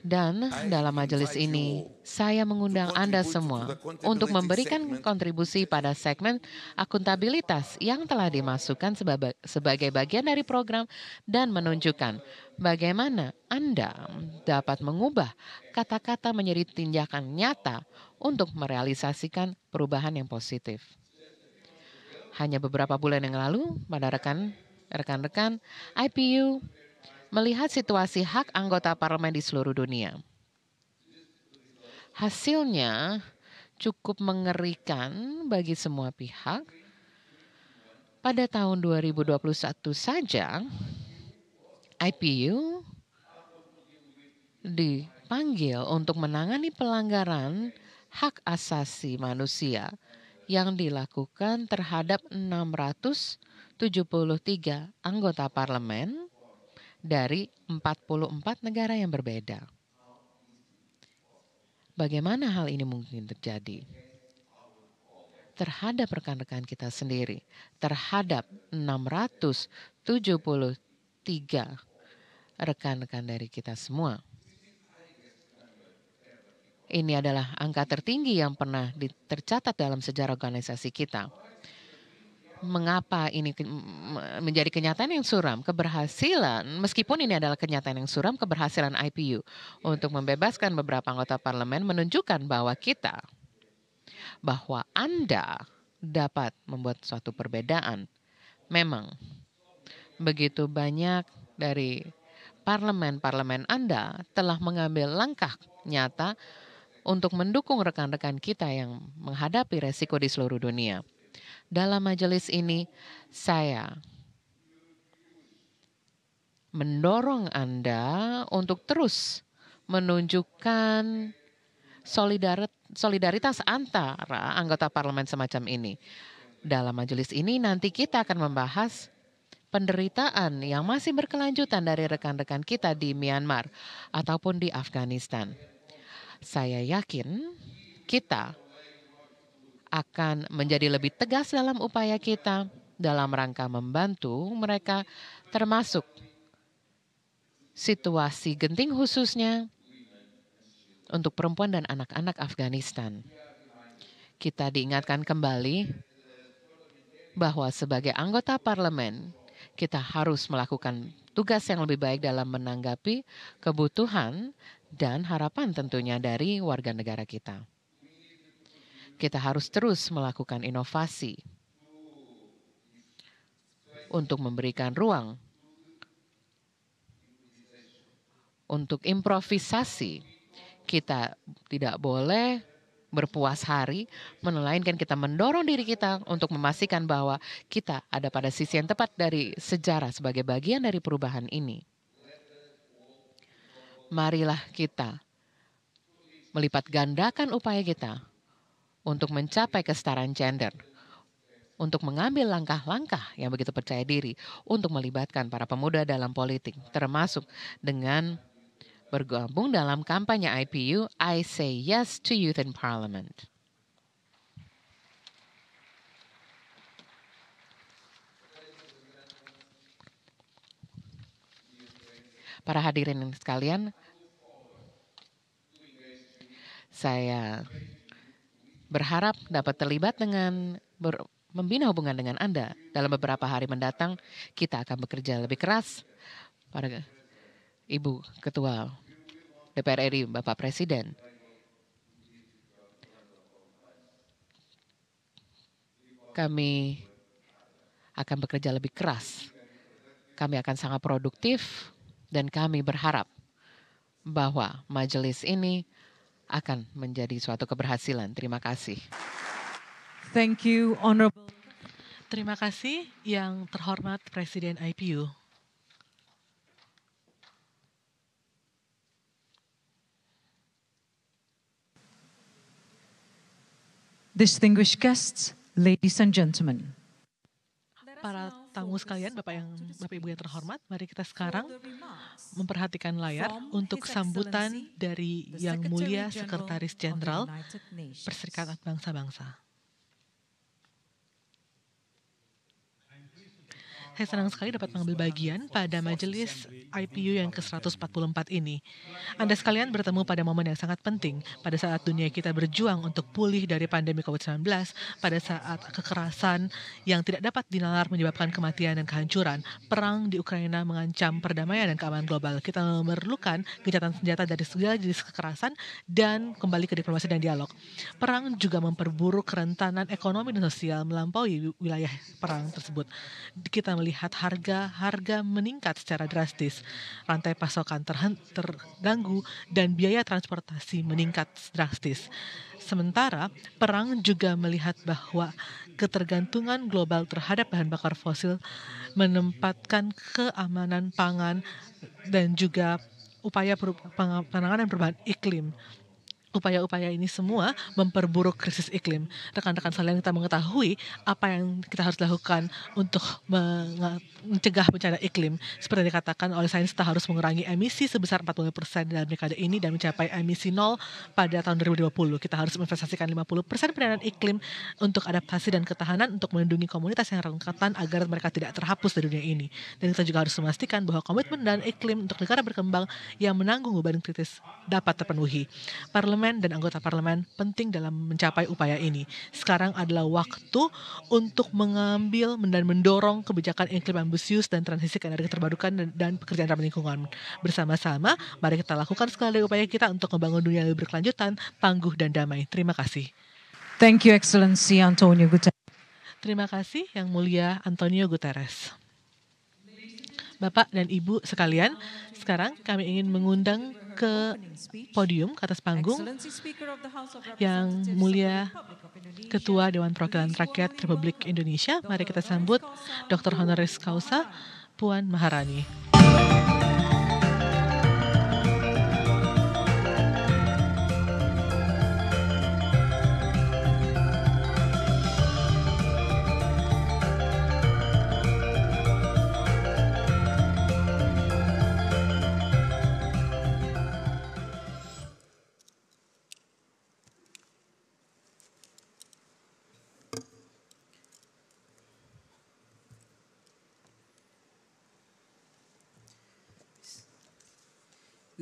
Dan dalam majelis ini, saya mengundang Anda semua untuk memberikan kontribusi pada segmen akuntabilitas yang telah dimasukkan sebagai bagian dari program dan menunjukkan bagaimana Anda dapat mengubah kata-kata menjadi tindakan nyata untuk merealisasikan perubahan yang positif. Hanya beberapa bulan yang lalu, pada rekan-rekan IPU melihat situasi hak anggota parlemen di seluruh dunia. Hasilnya cukup mengerikan bagi semua pihak. Pada tahun 2021 saja, IPU dipanggil untuk menangani pelanggaran hak asasi manusia yang dilakukan terhadap 673 anggota parlemen dari 44 negara yang berbeda. Bagaimana hal ini mungkin terjadi? Terhadap rekan-rekan kita sendiri, terhadap 673 rekan-rekan dari kita semua. Ini adalah angka tertinggi yang pernah tercatat dalam sejarah organisasi kita. Mengapa ini menjadi kenyataan yang suram? Keberhasilan, meskipun ini adalah kenyataan yang suram, keberhasilan IPU untuk membebaskan beberapa anggota parlemen menunjukkan bahwa Anda dapat membuat suatu perbedaan. Memang, begitu banyak dari parlemen-parlemen Anda telah mengambil langkah nyata untuk mendukung rekan-rekan kita yang menghadapi resiko di seluruh dunia. Dalam majelis ini, saya mendorong Anda untuk terus menunjukkan solidaritas antara anggota parlemen semacam ini. Dalam majelis ini nanti kita akan membahas penderitaan yang masih berkelanjutan dari rekan-rekan kita di Myanmar ataupun di Afghanistan. Saya yakin kita akan menjadi lebih tegas dalam upaya kita dalam rangka membantu mereka, termasuk situasi genting khususnya untuk perempuan dan anak-anak Afghanistan. Kita diingatkan kembali bahwa sebagai anggota parlemen, kita harus melakukan tugas yang lebih baik dalam menanggapi kebutuhan dan harapan tentunya dari warga negara kita. Kita harus terus melakukan inovasi untuk memberikan ruang untuk improvisasi. Kita tidak boleh berpuas hari, melainkan kita mendorong diri kita untuk memastikan bahwa kita ada pada sisi yang tepat dari sejarah sebagai bagian dari perubahan ini. Marilah kita melipat gandakan upaya kita untuk mencapai kesetaraan gender, untuk mengambil langkah-langkah yang begitu percaya diri untuk melibatkan para pemuda dalam politik, termasuk dengan bergabung dalam kampanye IPU, I Say Yes to Youth in Parliament. Para hadirin sekalian, saya berharap dapat terlibat dengan membina hubungan dengan Anda. Dalam beberapa hari mendatang, kita akan bekerja lebih keras. Para Ibu Ketua DPR RI, Bapak Presiden, kami akan bekerja lebih keras. Kami akan sangat produktif dan kami berharap bahwa majelis ini akan menjadi suatu keberhasilan. Terima kasih. Thank you, Honorable. Terima kasih yang terhormat Presiden IPU. Distinguished guests, ladies and gentlemen. Para tamu sekalian, Bapak Ibu yang terhormat, mari kita sekarang memperhatikan layar untuk sambutan dari Yang Mulia Sekretaris Jenderal Perserikatan Bangsa-Bangsa. Saya senang sekali dapat mengambil bagian pada majelis IPU yang ke-144 ini. Anda sekalian bertemu pada momen yang sangat penting, pada saat dunia kita berjuang untuk pulih dari pandemi COVID-19, pada saat kekerasan yang tidak dapat dinalar menyebabkan kematian dan kehancuran. Perang di Ukraina mengancam perdamaian dan keamanan global. Kita memerlukan gencatan senjata dari segala jenis kekerasan dan kembali ke diplomasi dan dialog. Perang juga memperburuk kerentanan ekonomi dan sosial melampaui wilayah perang tersebut. Kita melihat harga meningkat secara drastis, rantai pasokan terganggu, dan biaya transportasi meningkat drastis. Sementara, perang juga melihat bahwa ketergantungan global terhadap bahan bakar fosil menempatkan keamanan pangan dan juga upaya penanganan perubahan iklim. Upaya-upaya ini semua memperburuk krisis iklim. Rekan-rekan sekalian, kita mengetahui apa yang kita harus lakukan untuk mencegah bencana iklim. Seperti yang dikatakan oleh sains, kita harus mengurangi emisi sebesar 40% dalam dekade ini dan mencapai emisi nol pada tahun 2020. Kita harus menginvestasikan 50% pendanaan iklim untuk adaptasi dan ketahanan untuk melindungi komunitas yang rentan agar mereka tidak terhapus dari dunia ini. Dan kita juga harus memastikan bahwa komitmen dan iklim untuk negara berkembang yang menanggung beban kritis dapat terpenuhi. Parlemen dan anggota parlemen penting dalam mencapai upaya ini. Sekarang adalah waktu untuk mengambil dan mendorong kebijakan iklim ambisius dan transisi ke energi terbarukan dan pekerjaan ramah lingkungan. Bersama-sama, mari kita lakukan sekali upaya kita untuk membangun dunia yang lebih berkelanjutan, tangguh, dan damai. Terima kasih. Thank you, Excellency Antonio Guterres. Terima kasih, Yang Mulia Antonio Guterres. Bapak dan Ibu sekalian, sekarang kami ingin mengundang ke podium, ke atas panggung, Yang Mulia Ketua Dewan Perwakilan Rakyat Republik Indonesia. Mari kita sambut Dr. Honoris Causa Puan Maharani.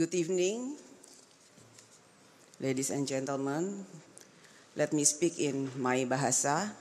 Good evening, ladies and gentlemen. Let me speak in my bahasa.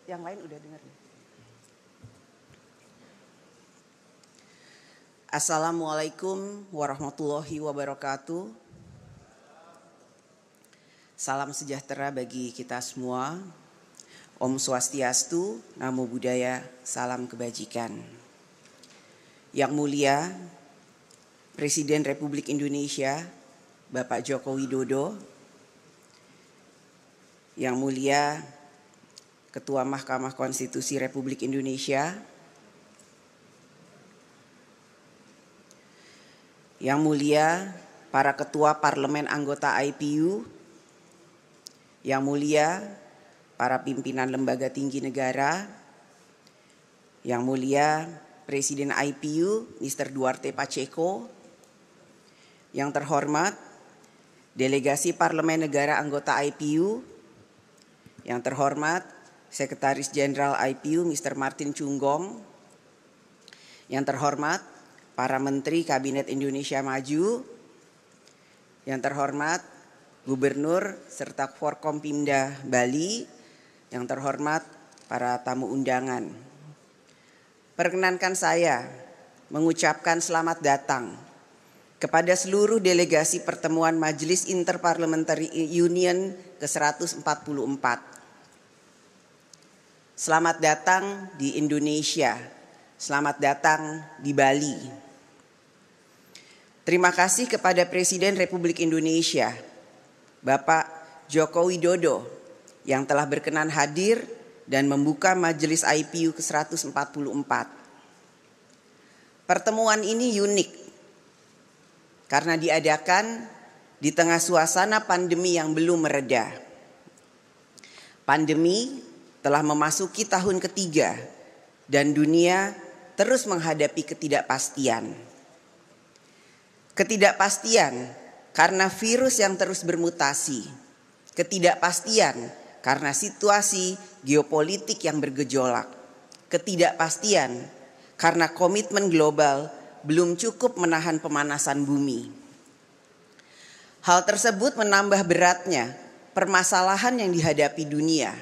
Yang lain udah dengar nih. Assalamualaikum warahmatullahi wabarakatuh. Salam sejahtera bagi kita semua. Om Swastiastu, Namo Buddhaya, salam kebajikan. Yang mulia Presiden Republik Indonesia, Bapak Joko Widodo. Yang mulia Ketua Mahkamah Konstitusi Republik Indonesia, yang mulia para ketua parlemen anggota IPU, yang mulia para pimpinan lembaga tinggi negara, yang mulia Presiden IPU Mr. Duarte Pacheco, yang terhormat delegasi parlemen negara anggota IPU, yang terhormat Sekretaris Jenderal IPU Mr. Martin Chunggong, yang terhormat para Menteri Kabinet Indonesia Maju, yang terhormat Gubernur serta Forkompimda Bali, yang terhormat para tamu undangan. Perkenankan saya mengucapkan selamat datang kepada seluruh delegasi pertemuan Majelis Interparliamentary Union ke-144. Selamat datang di Indonesia, selamat datang di Bali. Terima kasih kepada Presiden Republik Indonesia, Bapak Joko Widodo, yang telah berkenan hadir dan membuka Majelis IPU ke-144. Pertemuan ini unik karena diadakan di tengah suasana pandemi yang belum mereda. Pandemi telah memasuki tahun ketiga dan dunia terus menghadapi ketidakpastian. Ketidakpastian karena virus yang terus bermutasi. Ketidakpastian karena situasi geopolitik yang bergejolak. Ketidakpastian karena komitmen global belum cukup menahan pemanasan bumi. Hal tersebut menambah beratnya permasalahan yang dihadapi dunia.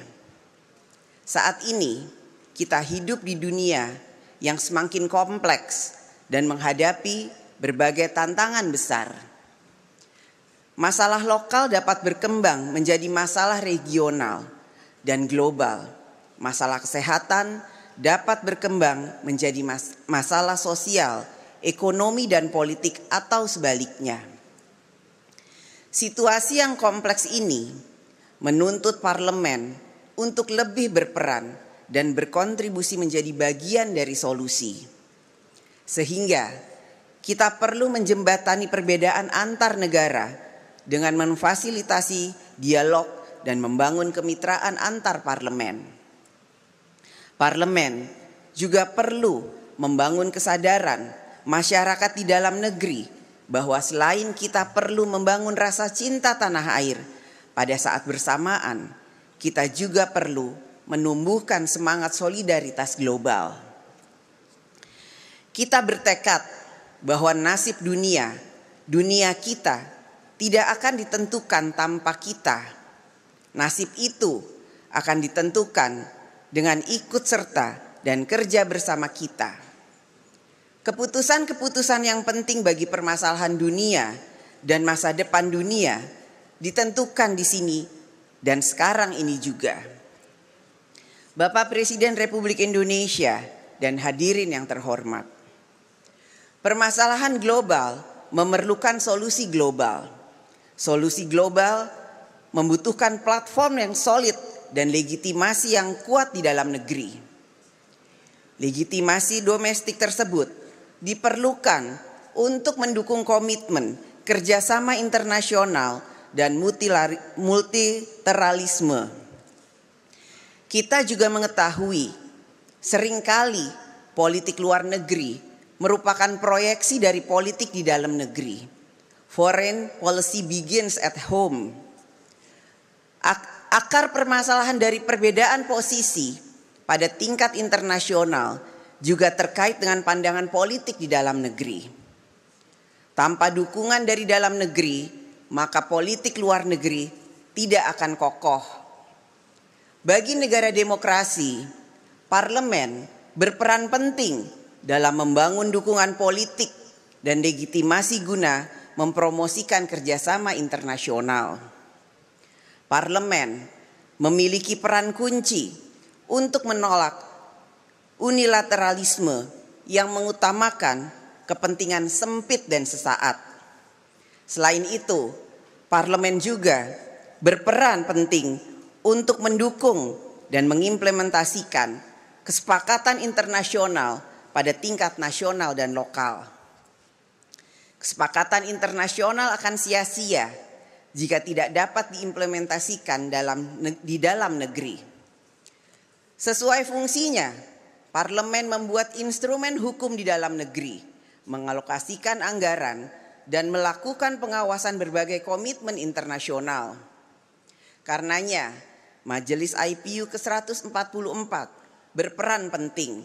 Saat ini kita hidup di dunia yang semakin kompleks dan menghadapi berbagai tantangan besar. Masalah lokal dapat berkembang menjadi masalah regional dan global. Masalah kesehatan dapat berkembang menjadi masalah sosial, ekonomi, dan politik atau sebaliknya. Situasi yang kompleks ini menuntut parlemen untuk lebih berperan dan berkontribusi menjadi bagian dari solusi. Sehingga kita perlu menjembatani perbedaan antar negara dengan memfasilitasi dialog dan membangun kemitraan antar parlemen. Parlemen juga perlu membangun kesadaran masyarakat di dalam negeri bahwa selain kita perlu membangun rasa cinta tanah air, pada saat bersamaan kita juga perlu menumbuhkan semangat solidaritas global. Kita bertekad bahwa nasib dunia kita tidak akan ditentukan tanpa kita. Nasib itu akan ditentukan dengan ikut serta dan kerja bersama kita. Keputusan-keputusan yang penting bagi permasalahan dunia dan masa depan dunia ditentukan di sini dan sekarang ini juga. Bapak Presiden Republik Indonesia dan hadirin yang terhormat, permasalahan global memerlukan solusi global. Solusi global membutuhkan platform yang solid dan legitimasi yang kuat di dalam negeri. Legitimasi domestik tersebut diperlukan untuk mendukung komitmen kerjasama internasional dan multilateralisme. Kita juga mengetahui seringkali politik luar negeri merupakan proyeksi dari politik di dalam negeri. Foreign policy begins at home. Akar permasalahan dari perbedaan posisi pada tingkat internasional juga terkait dengan pandangan politik di dalam negeri. Tanpa dukungan dari dalam negeri, maka politik luar negeri tidak akan kokoh. Bagi negara demokrasi, parlemen berperan penting dalam membangun dukungan politik dan legitimasi guna mempromosikan kerjasama internasional. Parlemen memiliki peran kunci untuk menolak unilateralisme yang mengutamakan kepentingan sempit dan sesaat. Selain itu, parlemen juga berperan penting untuk mendukung dan mengimplementasikan kesepakatan internasional pada tingkat nasional dan lokal. Kesepakatan internasional akan sia-sia jika tidak dapat diimplementasikan di dalam negeri. Sesuai fungsinya, parlemen membuat instrumen hukum di dalam negeri, mengalokasikan anggaran, dan melakukan pengawasan berbagai komitmen internasional. Karenanya, Majelis IPU ke-144 berperan penting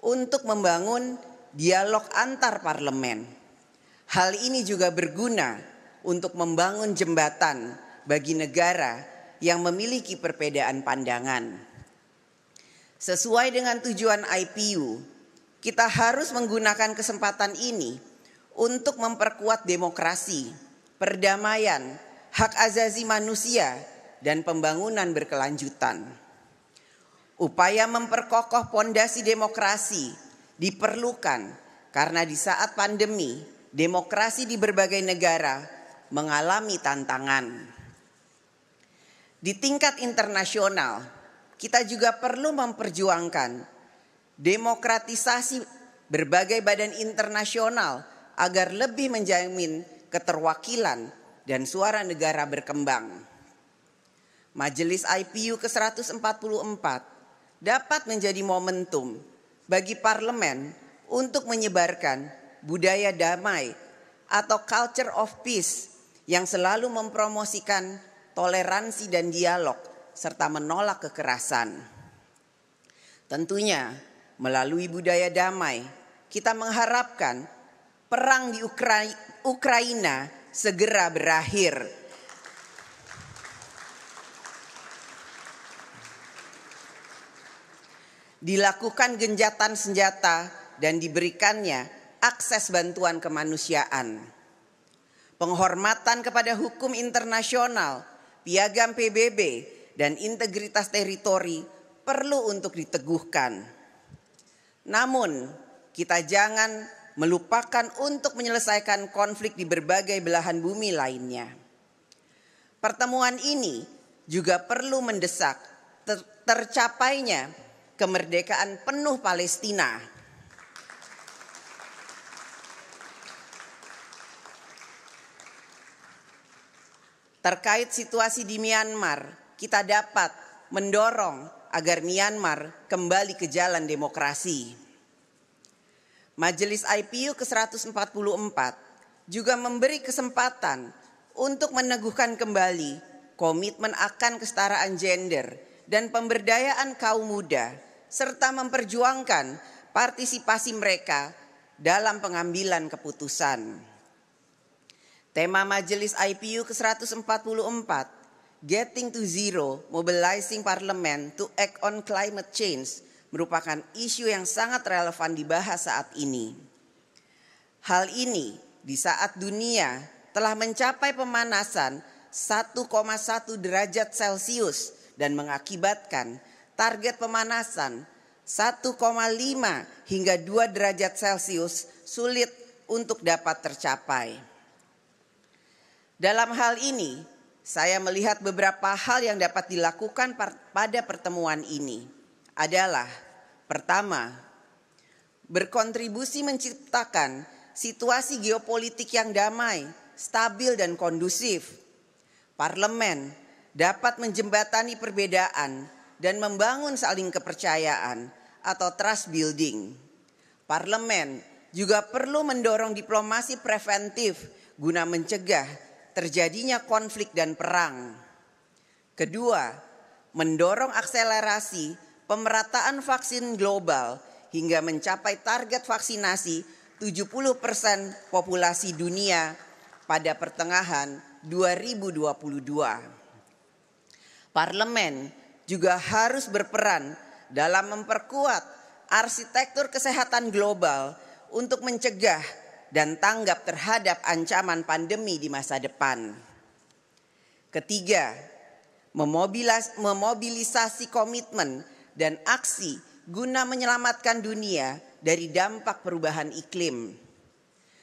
untuk membangun dialog antar parlemen. Hal ini juga berguna untuk membangun jembatan bagi negara yang memiliki perbedaan pandangan. Sesuai dengan tujuan IPU, kita harus menggunakan kesempatan ini untuk memperkuat demokrasi, perdamaian, hak asasi manusia, dan pembangunan berkelanjutan. Upaya memperkokoh pondasi demokrasi diperlukan karena di saat pandemi, demokrasi di berbagai negara mengalami tantangan. Di tingkat internasional, kita juga perlu memperjuangkan demokratisasi berbagai badan internasional agar lebih menjamin keterwakilan dan suara negara berkembang. Majelis IPU ke-144 dapat menjadi momentum bagi parlemen untuk menyebarkan budaya damai atau culture of peace yang selalu mempromosikan toleransi dan dialog serta menolak kekerasan. Tentunya melalui budaya damai kita mengharapkan perang di Ukraina segera berakhir. Dilakukan genjatan senjata dan diberikannya akses bantuan kemanusiaan. Penghormatan kepada hukum internasional, piagam PBB, dan integritas teritori perlu untuk diteguhkan. Namun, kita jangan melupakan untuk menyelesaikan konflik di berbagai belahan bumi lainnya. Pertemuan ini juga perlu mendesak tercapainya kemerdekaan penuh Palestina. Terkait situasi di Myanmar, kita dapat mendorong agar Myanmar kembali ke jalan demokrasi. Majelis IPU ke-144 juga memberi kesempatan untuk meneguhkan kembali komitmen akan kesetaraan gender dan pemberdayaan kaum muda, serta memperjuangkan partisipasi mereka dalam pengambilan keputusan. Tema Majelis IPU ke-144, Getting to Zero, Mobilizing Parliament to Act on Climate Change, merupakan isu yang sangat relevan dibahas saat ini. Hal ini di saat dunia telah mencapai pemanasan 1,1 derajat Celcius dan mengakibatkan target pemanasan 1,5 hingga 2 derajat Celcius sulit untuk dapat tercapai. Dalam hal ini, saya melihat beberapa hal yang dapat dilakukan pada pertemuan ini adalah: pertama, berkontribusi menciptakan situasi geopolitik yang damai, stabil, dan kondusif. Parlemen dapat menjembatani perbedaan dan membangun saling kepercayaan atau trust building. Parlemen juga perlu mendorong diplomasi preventif guna mencegah terjadinya konflik dan perang. Kedua, mendorong akselerasi pemerataan vaksin global hingga mencapai target vaksinasi 70% populasi dunia pada pertengahan 2022. Parlemen juga harus berperan dalam memperkuat arsitektur kesehatan global untuk mencegah dan tanggap terhadap ancaman pandemi di masa depan. Ketiga, memobilisasi komitmen dan aksi guna menyelamatkan dunia dari dampak perubahan iklim.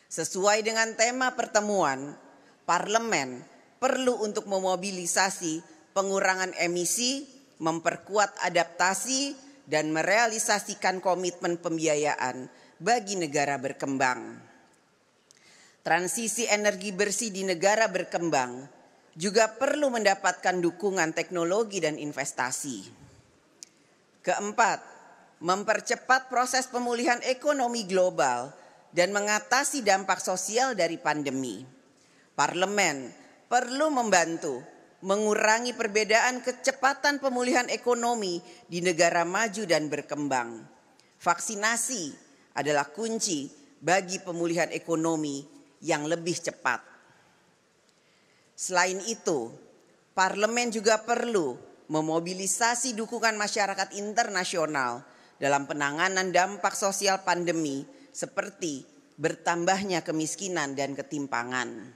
Sesuai dengan tema pertemuan, parlemen perlu untuk memobilisasi pengurangan emisi, memperkuat adaptasi, dan merealisasikan komitmen pembiayaan bagi negara berkembang. Transisi energi bersih di negara berkembang juga perlu mendapatkan dukungan teknologi dan investasi. Keempat, mempercepat proses pemulihan ekonomi global dan mengatasi dampak sosial dari pandemi. Parlemen perlu membantu mengurangi perbedaan kecepatan pemulihan ekonomi di negara maju dan berkembang. Vaksinasi adalah kunci bagi pemulihan ekonomi yang lebih cepat. Selain itu, parlemen juga perlu memobilisasi dukungan masyarakat internasional dalam penanganan dampak sosial pandemi seperti bertambahnya kemiskinan dan ketimpangan.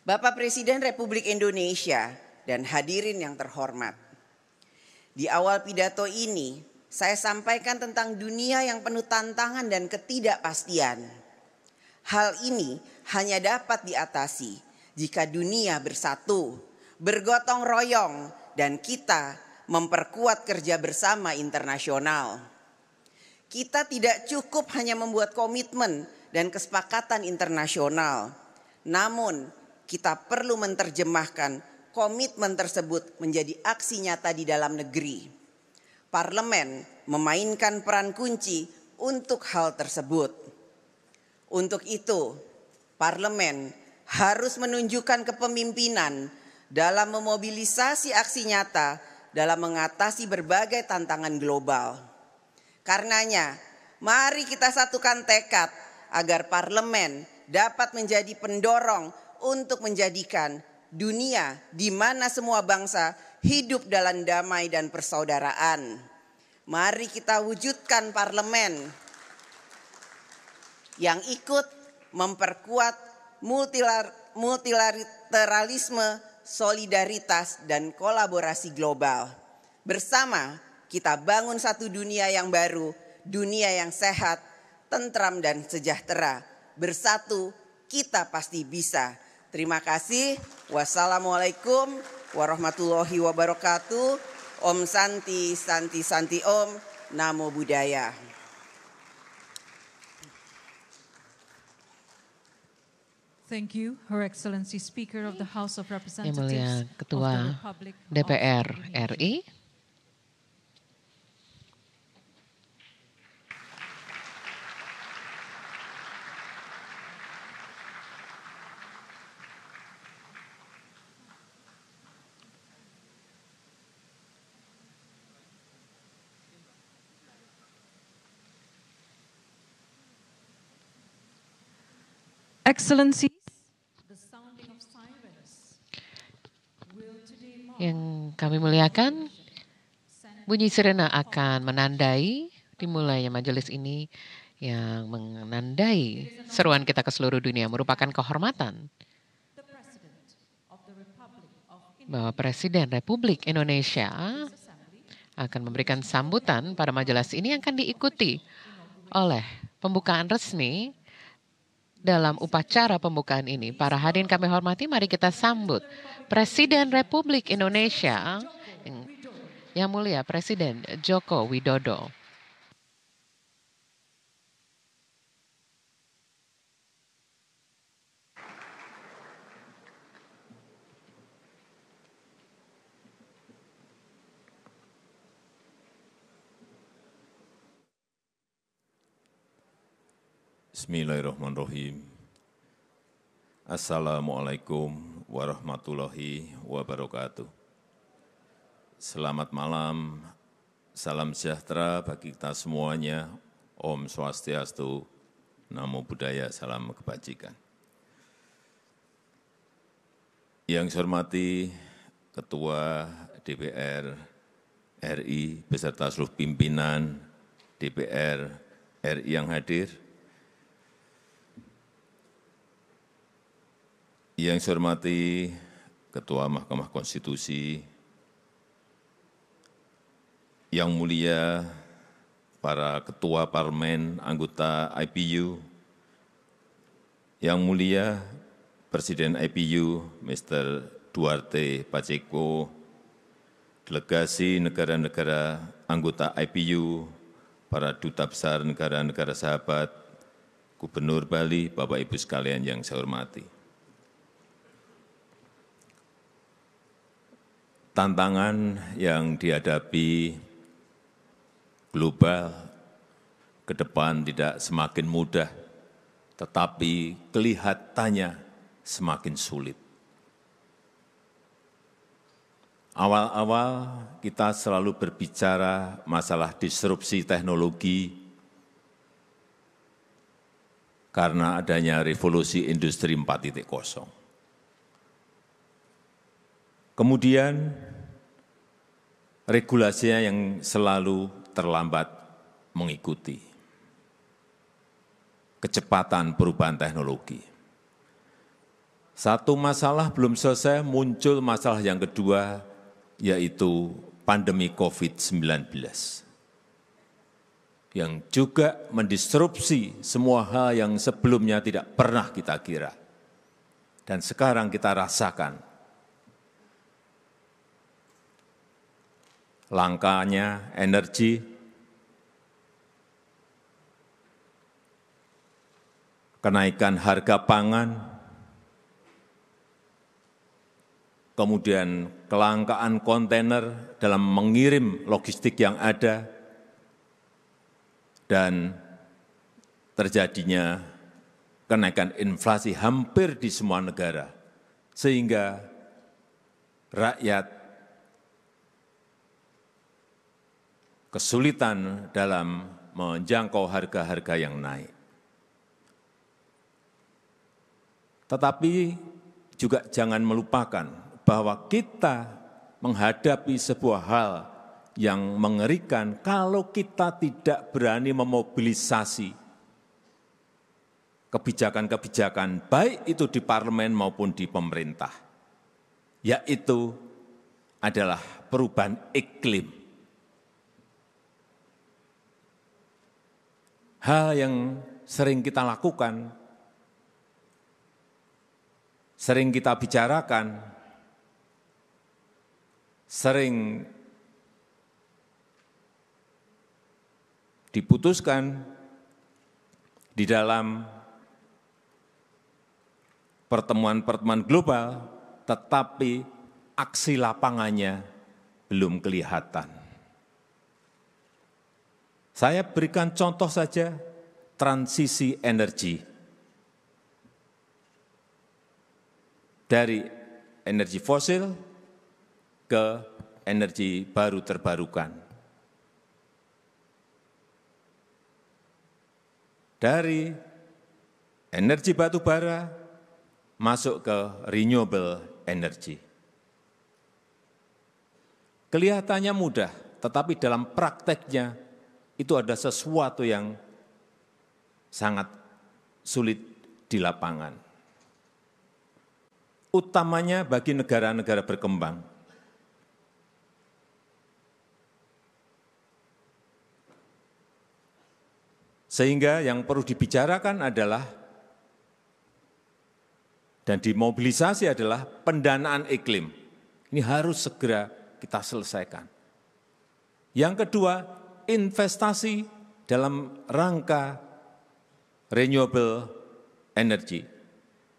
Bapak Presiden Republik Indonesia dan hadirin yang terhormat, di awal pidato ini saya sampaikan tentang dunia yang penuh tantangan dan ketidakpastian. Hal ini hanya dapat diatasi jika dunia bersatu, bergotong royong, dan kita memperkuat kerja bersama internasional. Kita tidak cukup hanya membuat komitmen dan kesepakatan internasional, namun kita perlu menerjemahkan komitmen tersebut menjadi aksi nyata di dalam negeri. Parlemen memainkan peran kunci untuk hal tersebut. Untuk itu, parlemen harus menunjukkan kepemimpinan dalam memobilisasi aksi nyata dalam mengatasi berbagai tantangan global. Karenanya, mari kita satukan tekad agar parlemen dapat menjadi pendorong untuk menjadikan dunia di mana semua bangsa hidup dalam damai dan persaudaraan. Mari kita wujudkan parlemen yang ikut memperkuat multilateralisme, solidaritas, dan kolaborasi global. Bersama kita bangun satu dunia yang baru, dunia yang sehat, tentram, dan sejahtera. Bersatu kita pasti bisa. Terima kasih. Wassalamualaikum warahmatullahi wabarakatuh. Om Santi, Santi, Santi Om. Namo Buddhaya. Thank you, Her Excellency Speaker of the House of Representatives. Yang Mulia Ketua DPR RI. Excellencies, the sounding of sirens will today mark. Yang kami muliakan, bunyi sirena akan menandai dimulainya majelis ini yang menandai seruan kita ke seluruh dunia merupakan kehormatan bahwa Presiden Republik Indonesia akan memberikan sambutan pada majelis ini yang akan diikuti oleh pembukaan resmi. Dalam upacara pembukaan ini, para hadirin kami hormati, mari kita sambut Presiden Republik Indonesia yang mulia Presiden Joko Widodo. Bismillahirrahmanirrahim. Assalamualaikum warahmatullahi wabarakatuh. Selamat malam, salam sejahtera bagi kita semuanya. Om Swastiastu, Namo Buddhaya, salam kebajikan. Yang saya hormati Ketua DPR RI beserta seluruh pimpinan DPR RI yang hadir, yang saya hormati Ketua Mahkamah Konstitusi, yang mulia para Ketua Parlemen, anggota IPU, yang mulia Presiden IPU, Mr. Duarte Pacheco, delegasi negara-negara anggota IPU, para duta besar negara-negara sahabat, Gubernur Bali, Bapak Ibu sekalian yang saya hormati. Tantangan yang dihadapi global ke depan tidak semakin mudah, tetapi kelihatannya semakin sulit. Awal-awal kita selalu berbicara masalah disrupsi teknologi karena adanya revolusi industri 4.0. Kemudian regulasinya yang selalu terlambat mengikuti kecepatan perubahan teknologi. Satu masalah belum selesai, muncul masalah yang kedua, yaitu pandemi COVID-19. Yang juga mendisrupsi semua hal yang sebelumnya tidak pernah kita kira. Dan sekarang kita rasakan langkanya energi, kenaikan harga pangan, kemudian kelangkaan kontainer dalam mengirim logistik yang ada, dan terjadinya kenaikan inflasi hampir di semua negara, sehingga rakyat kesulitan dalam menjangkau harga-harga yang naik. Tetapi juga jangan melupakan bahwa kita menghadapi sebuah hal yang mengerikan kalau kita tidak berani memobilisasi kebijakan-kebijakan, baik itu di parlemen maupun di pemerintah, yaitu adalah perubahan iklim. Hal yang sering kita lakukan, sering kita bicarakan, sering diputuskan di dalam pertemuan-pertemuan global, tetapi aksi lapangannya belum kelihatan. Saya berikan contoh saja, transisi energi. Dari energi fosil ke energi baru terbarukan. Dari energi batu bara masuk ke renewable energy. Kelihatannya mudah, tetapi dalam prakteknya itu ada sesuatu yang sangat sulit di lapangan. Utamanya bagi negara-negara berkembang. Sehingga yang perlu dibicarakan adalah dan dimobilisasi adalah pendanaan iklim. Ini harus segera kita selesaikan. Yang kedua, investasi dalam rangka renewable energy.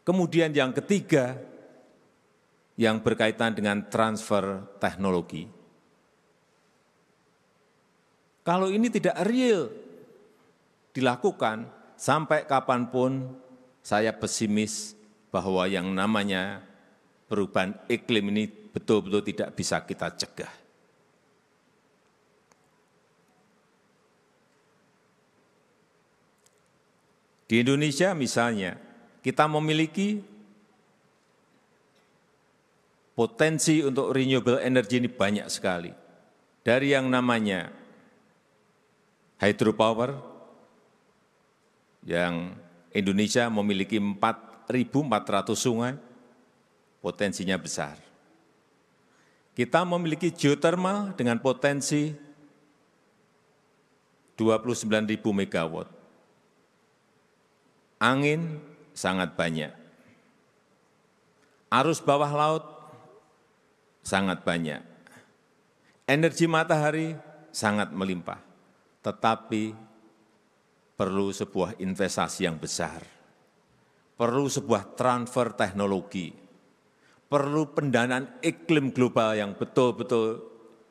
Kemudian yang ketiga, yang berkaitan dengan transfer teknologi. Kalau ini tidak real dilakukan, sampai kapanpun saya pesimis bahwa yang namanya perubahan iklim ini betul-betul tidak bisa kita cegah. Di Indonesia misalnya, kita memiliki potensi untuk renewable energy ini banyak sekali. Dari yang namanya hydropower, yang Indonesia memiliki 4.400 sungai, potensinya besar. Kita memiliki geothermal dengan potensi 29.000 megawatt. Angin sangat banyak. Arus bawah laut sangat banyak. Energi matahari sangat melimpah. Tetapi perlu sebuah investasi yang besar, perlu sebuah transfer teknologi, perlu pendanaan iklim global yang betul-betul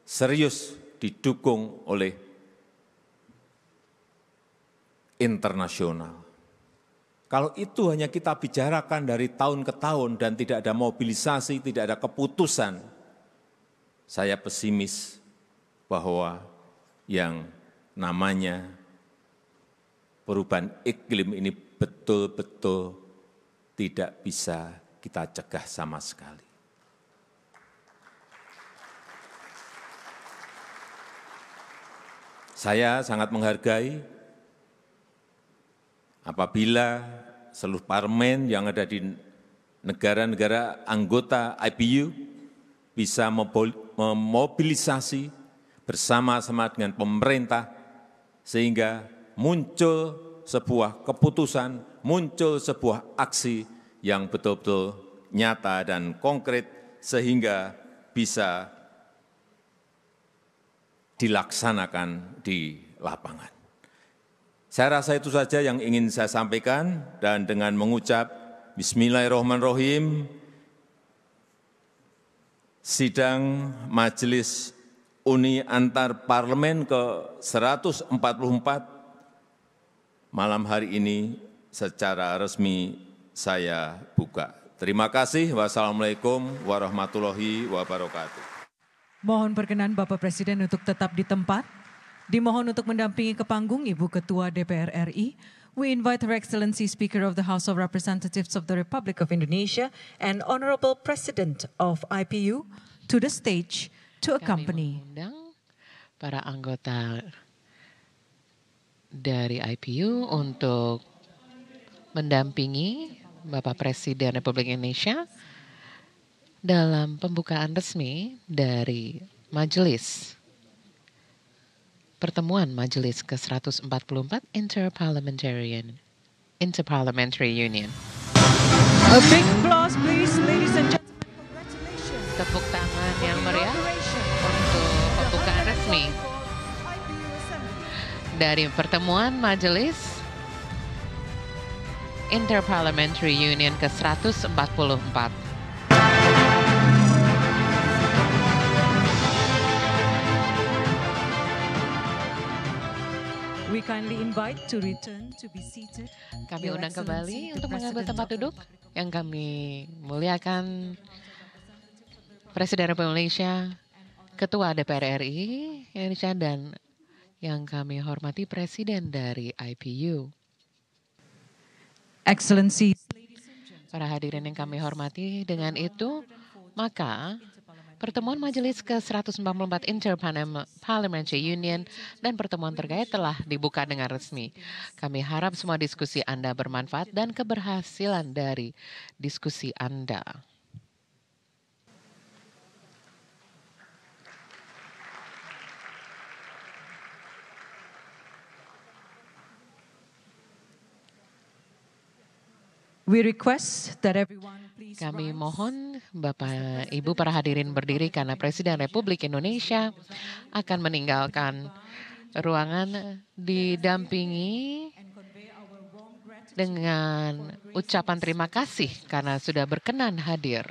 serius didukung oleh internasional. Kalau itu hanya kita bicarakan dari tahun ke tahun dan tidak ada mobilisasi, tidak ada keputusan, saya pesimis bahwa yang namanya perubahan iklim ini betul-betul tidak bisa kita cegah sama sekali. Saya sangat menghargai apabila seluruh parlemen yang ada di negara-negara anggota IPU bisa memobilisasi bersama-sama dengan pemerintah sehingga muncul sebuah keputusan, muncul sebuah aksi yang betul-betul nyata dan konkret sehingga bisa dilaksanakan di lapangan. Saya rasa itu saja yang ingin saya sampaikan dan dengan mengucap Bismillahirrahmanirrahim, sidang Majelis Uni Antar Parlemen ke-144 malam hari ini secara resmi saya buka. Terima kasih. Wassalamualaikum warahmatullahi wabarakatuh. Mohon perkenan Bapak Presiden untuk tetap di tempat. Dimohon untuk mendampingi ke panggung Ibu Ketua DPR RI. We invite Her Excellency Speaker of the House of Representatives of the Republic of Indonesia and Honorable President of IPU to the stage to accompany. Kami mengundang para anggota dari IPU untuk mendampingi Bapak Presiden Republik Indonesia dalam pembukaan resmi dari Majelis Pertemuan Majelis ke-144 Interparliamentary Union. A big applause please, ladies and gentlemen. Congratulations. Tepuk tangan yang meriah untuk pembukaan resmi dari pertemuan Majelis Interparliamentary Union ke-144. We kindly invite to return to be seated. Kami undang kembali untuk mengambil tempat duduk yang kami muliakan Presiden Republik Indonesia, Ketua DPR RI Indonesia, dan yang kami hormati Presiden dari IPU. Excellency, para hadirin yang kami hormati, dengan itu maka pertemuan Majelis ke-144 Interparliamentary Union dan pertemuan terkait telah dibuka dengan resmi. Kami harap semua diskusi Anda bermanfaat dan keberhasilan dari diskusi Anda. we request that everyone please Kami rise. mohon Bapak Ibu para hadirin berdiri karena Presiden Republik Indonesia akan meninggalkan ruangan didampingi dengan ucapan terima kasih karena sudah berkenan hadir.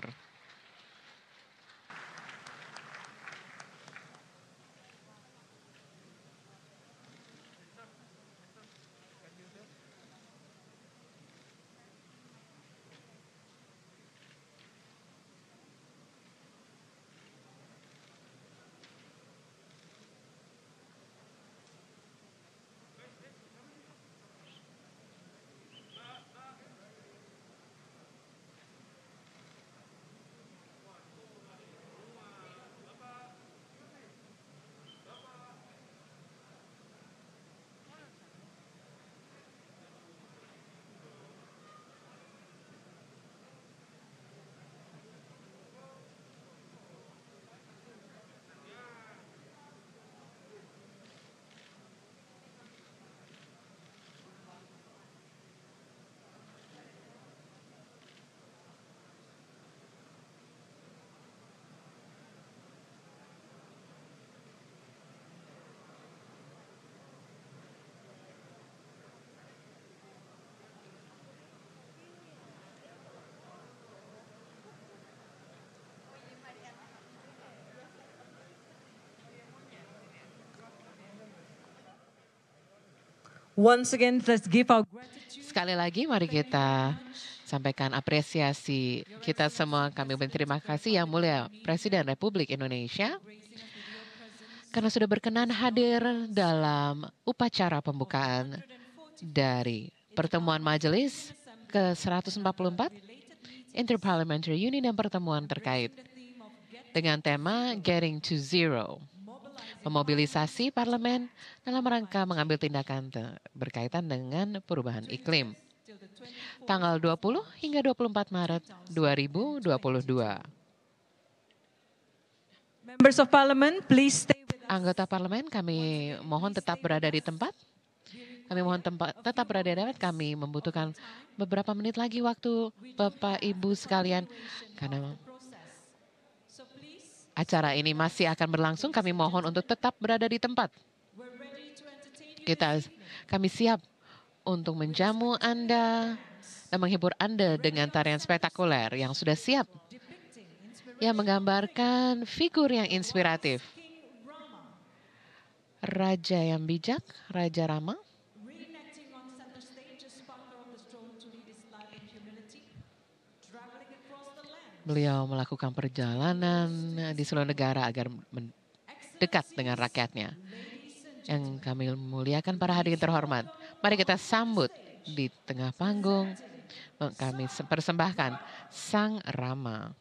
Once again, let's give our gratitude. Sekali lagi mari kita sampaikan apresiasi kita semua. Kami berterima kasih Yang Mulia Presiden Republik Indonesia karena sudah berkenan hadir dalam upacara pembukaan dari pertemuan Majelis ke-144 Interparliamentary Union dan pertemuan terkait dengan tema Getting to Zero. memobilisasi parlemen dalam rangka mengambil tindakan berkaitan dengan perubahan iklim. Tanggal 20 hingga 24 Maret 2022. Members of Parliament, please stay with us. Anggota parlemen, kami mohon tetap berada di tempat. Kami mohon tetap berada di tempat. Kami membutuhkan beberapa menit lagi waktu Bapak Ibu sekalian, karena acara ini masih akan berlangsung. Kami mohon untuk tetap berada di tempat. Kami siap untuk menjamu Anda dan menghibur Anda dengan tarian spektakuler yang sudah siap, yang menggambarkan figur yang inspiratif. Raja yang bijak, Raja Rama. Beliau melakukan perjalanan di seluruh negara agar dekat dengan rakyatnya. Yang kami muliakan para hadirin terhormat, mari kita sambut di tengah panggung, kami persembahkan Sang Rama.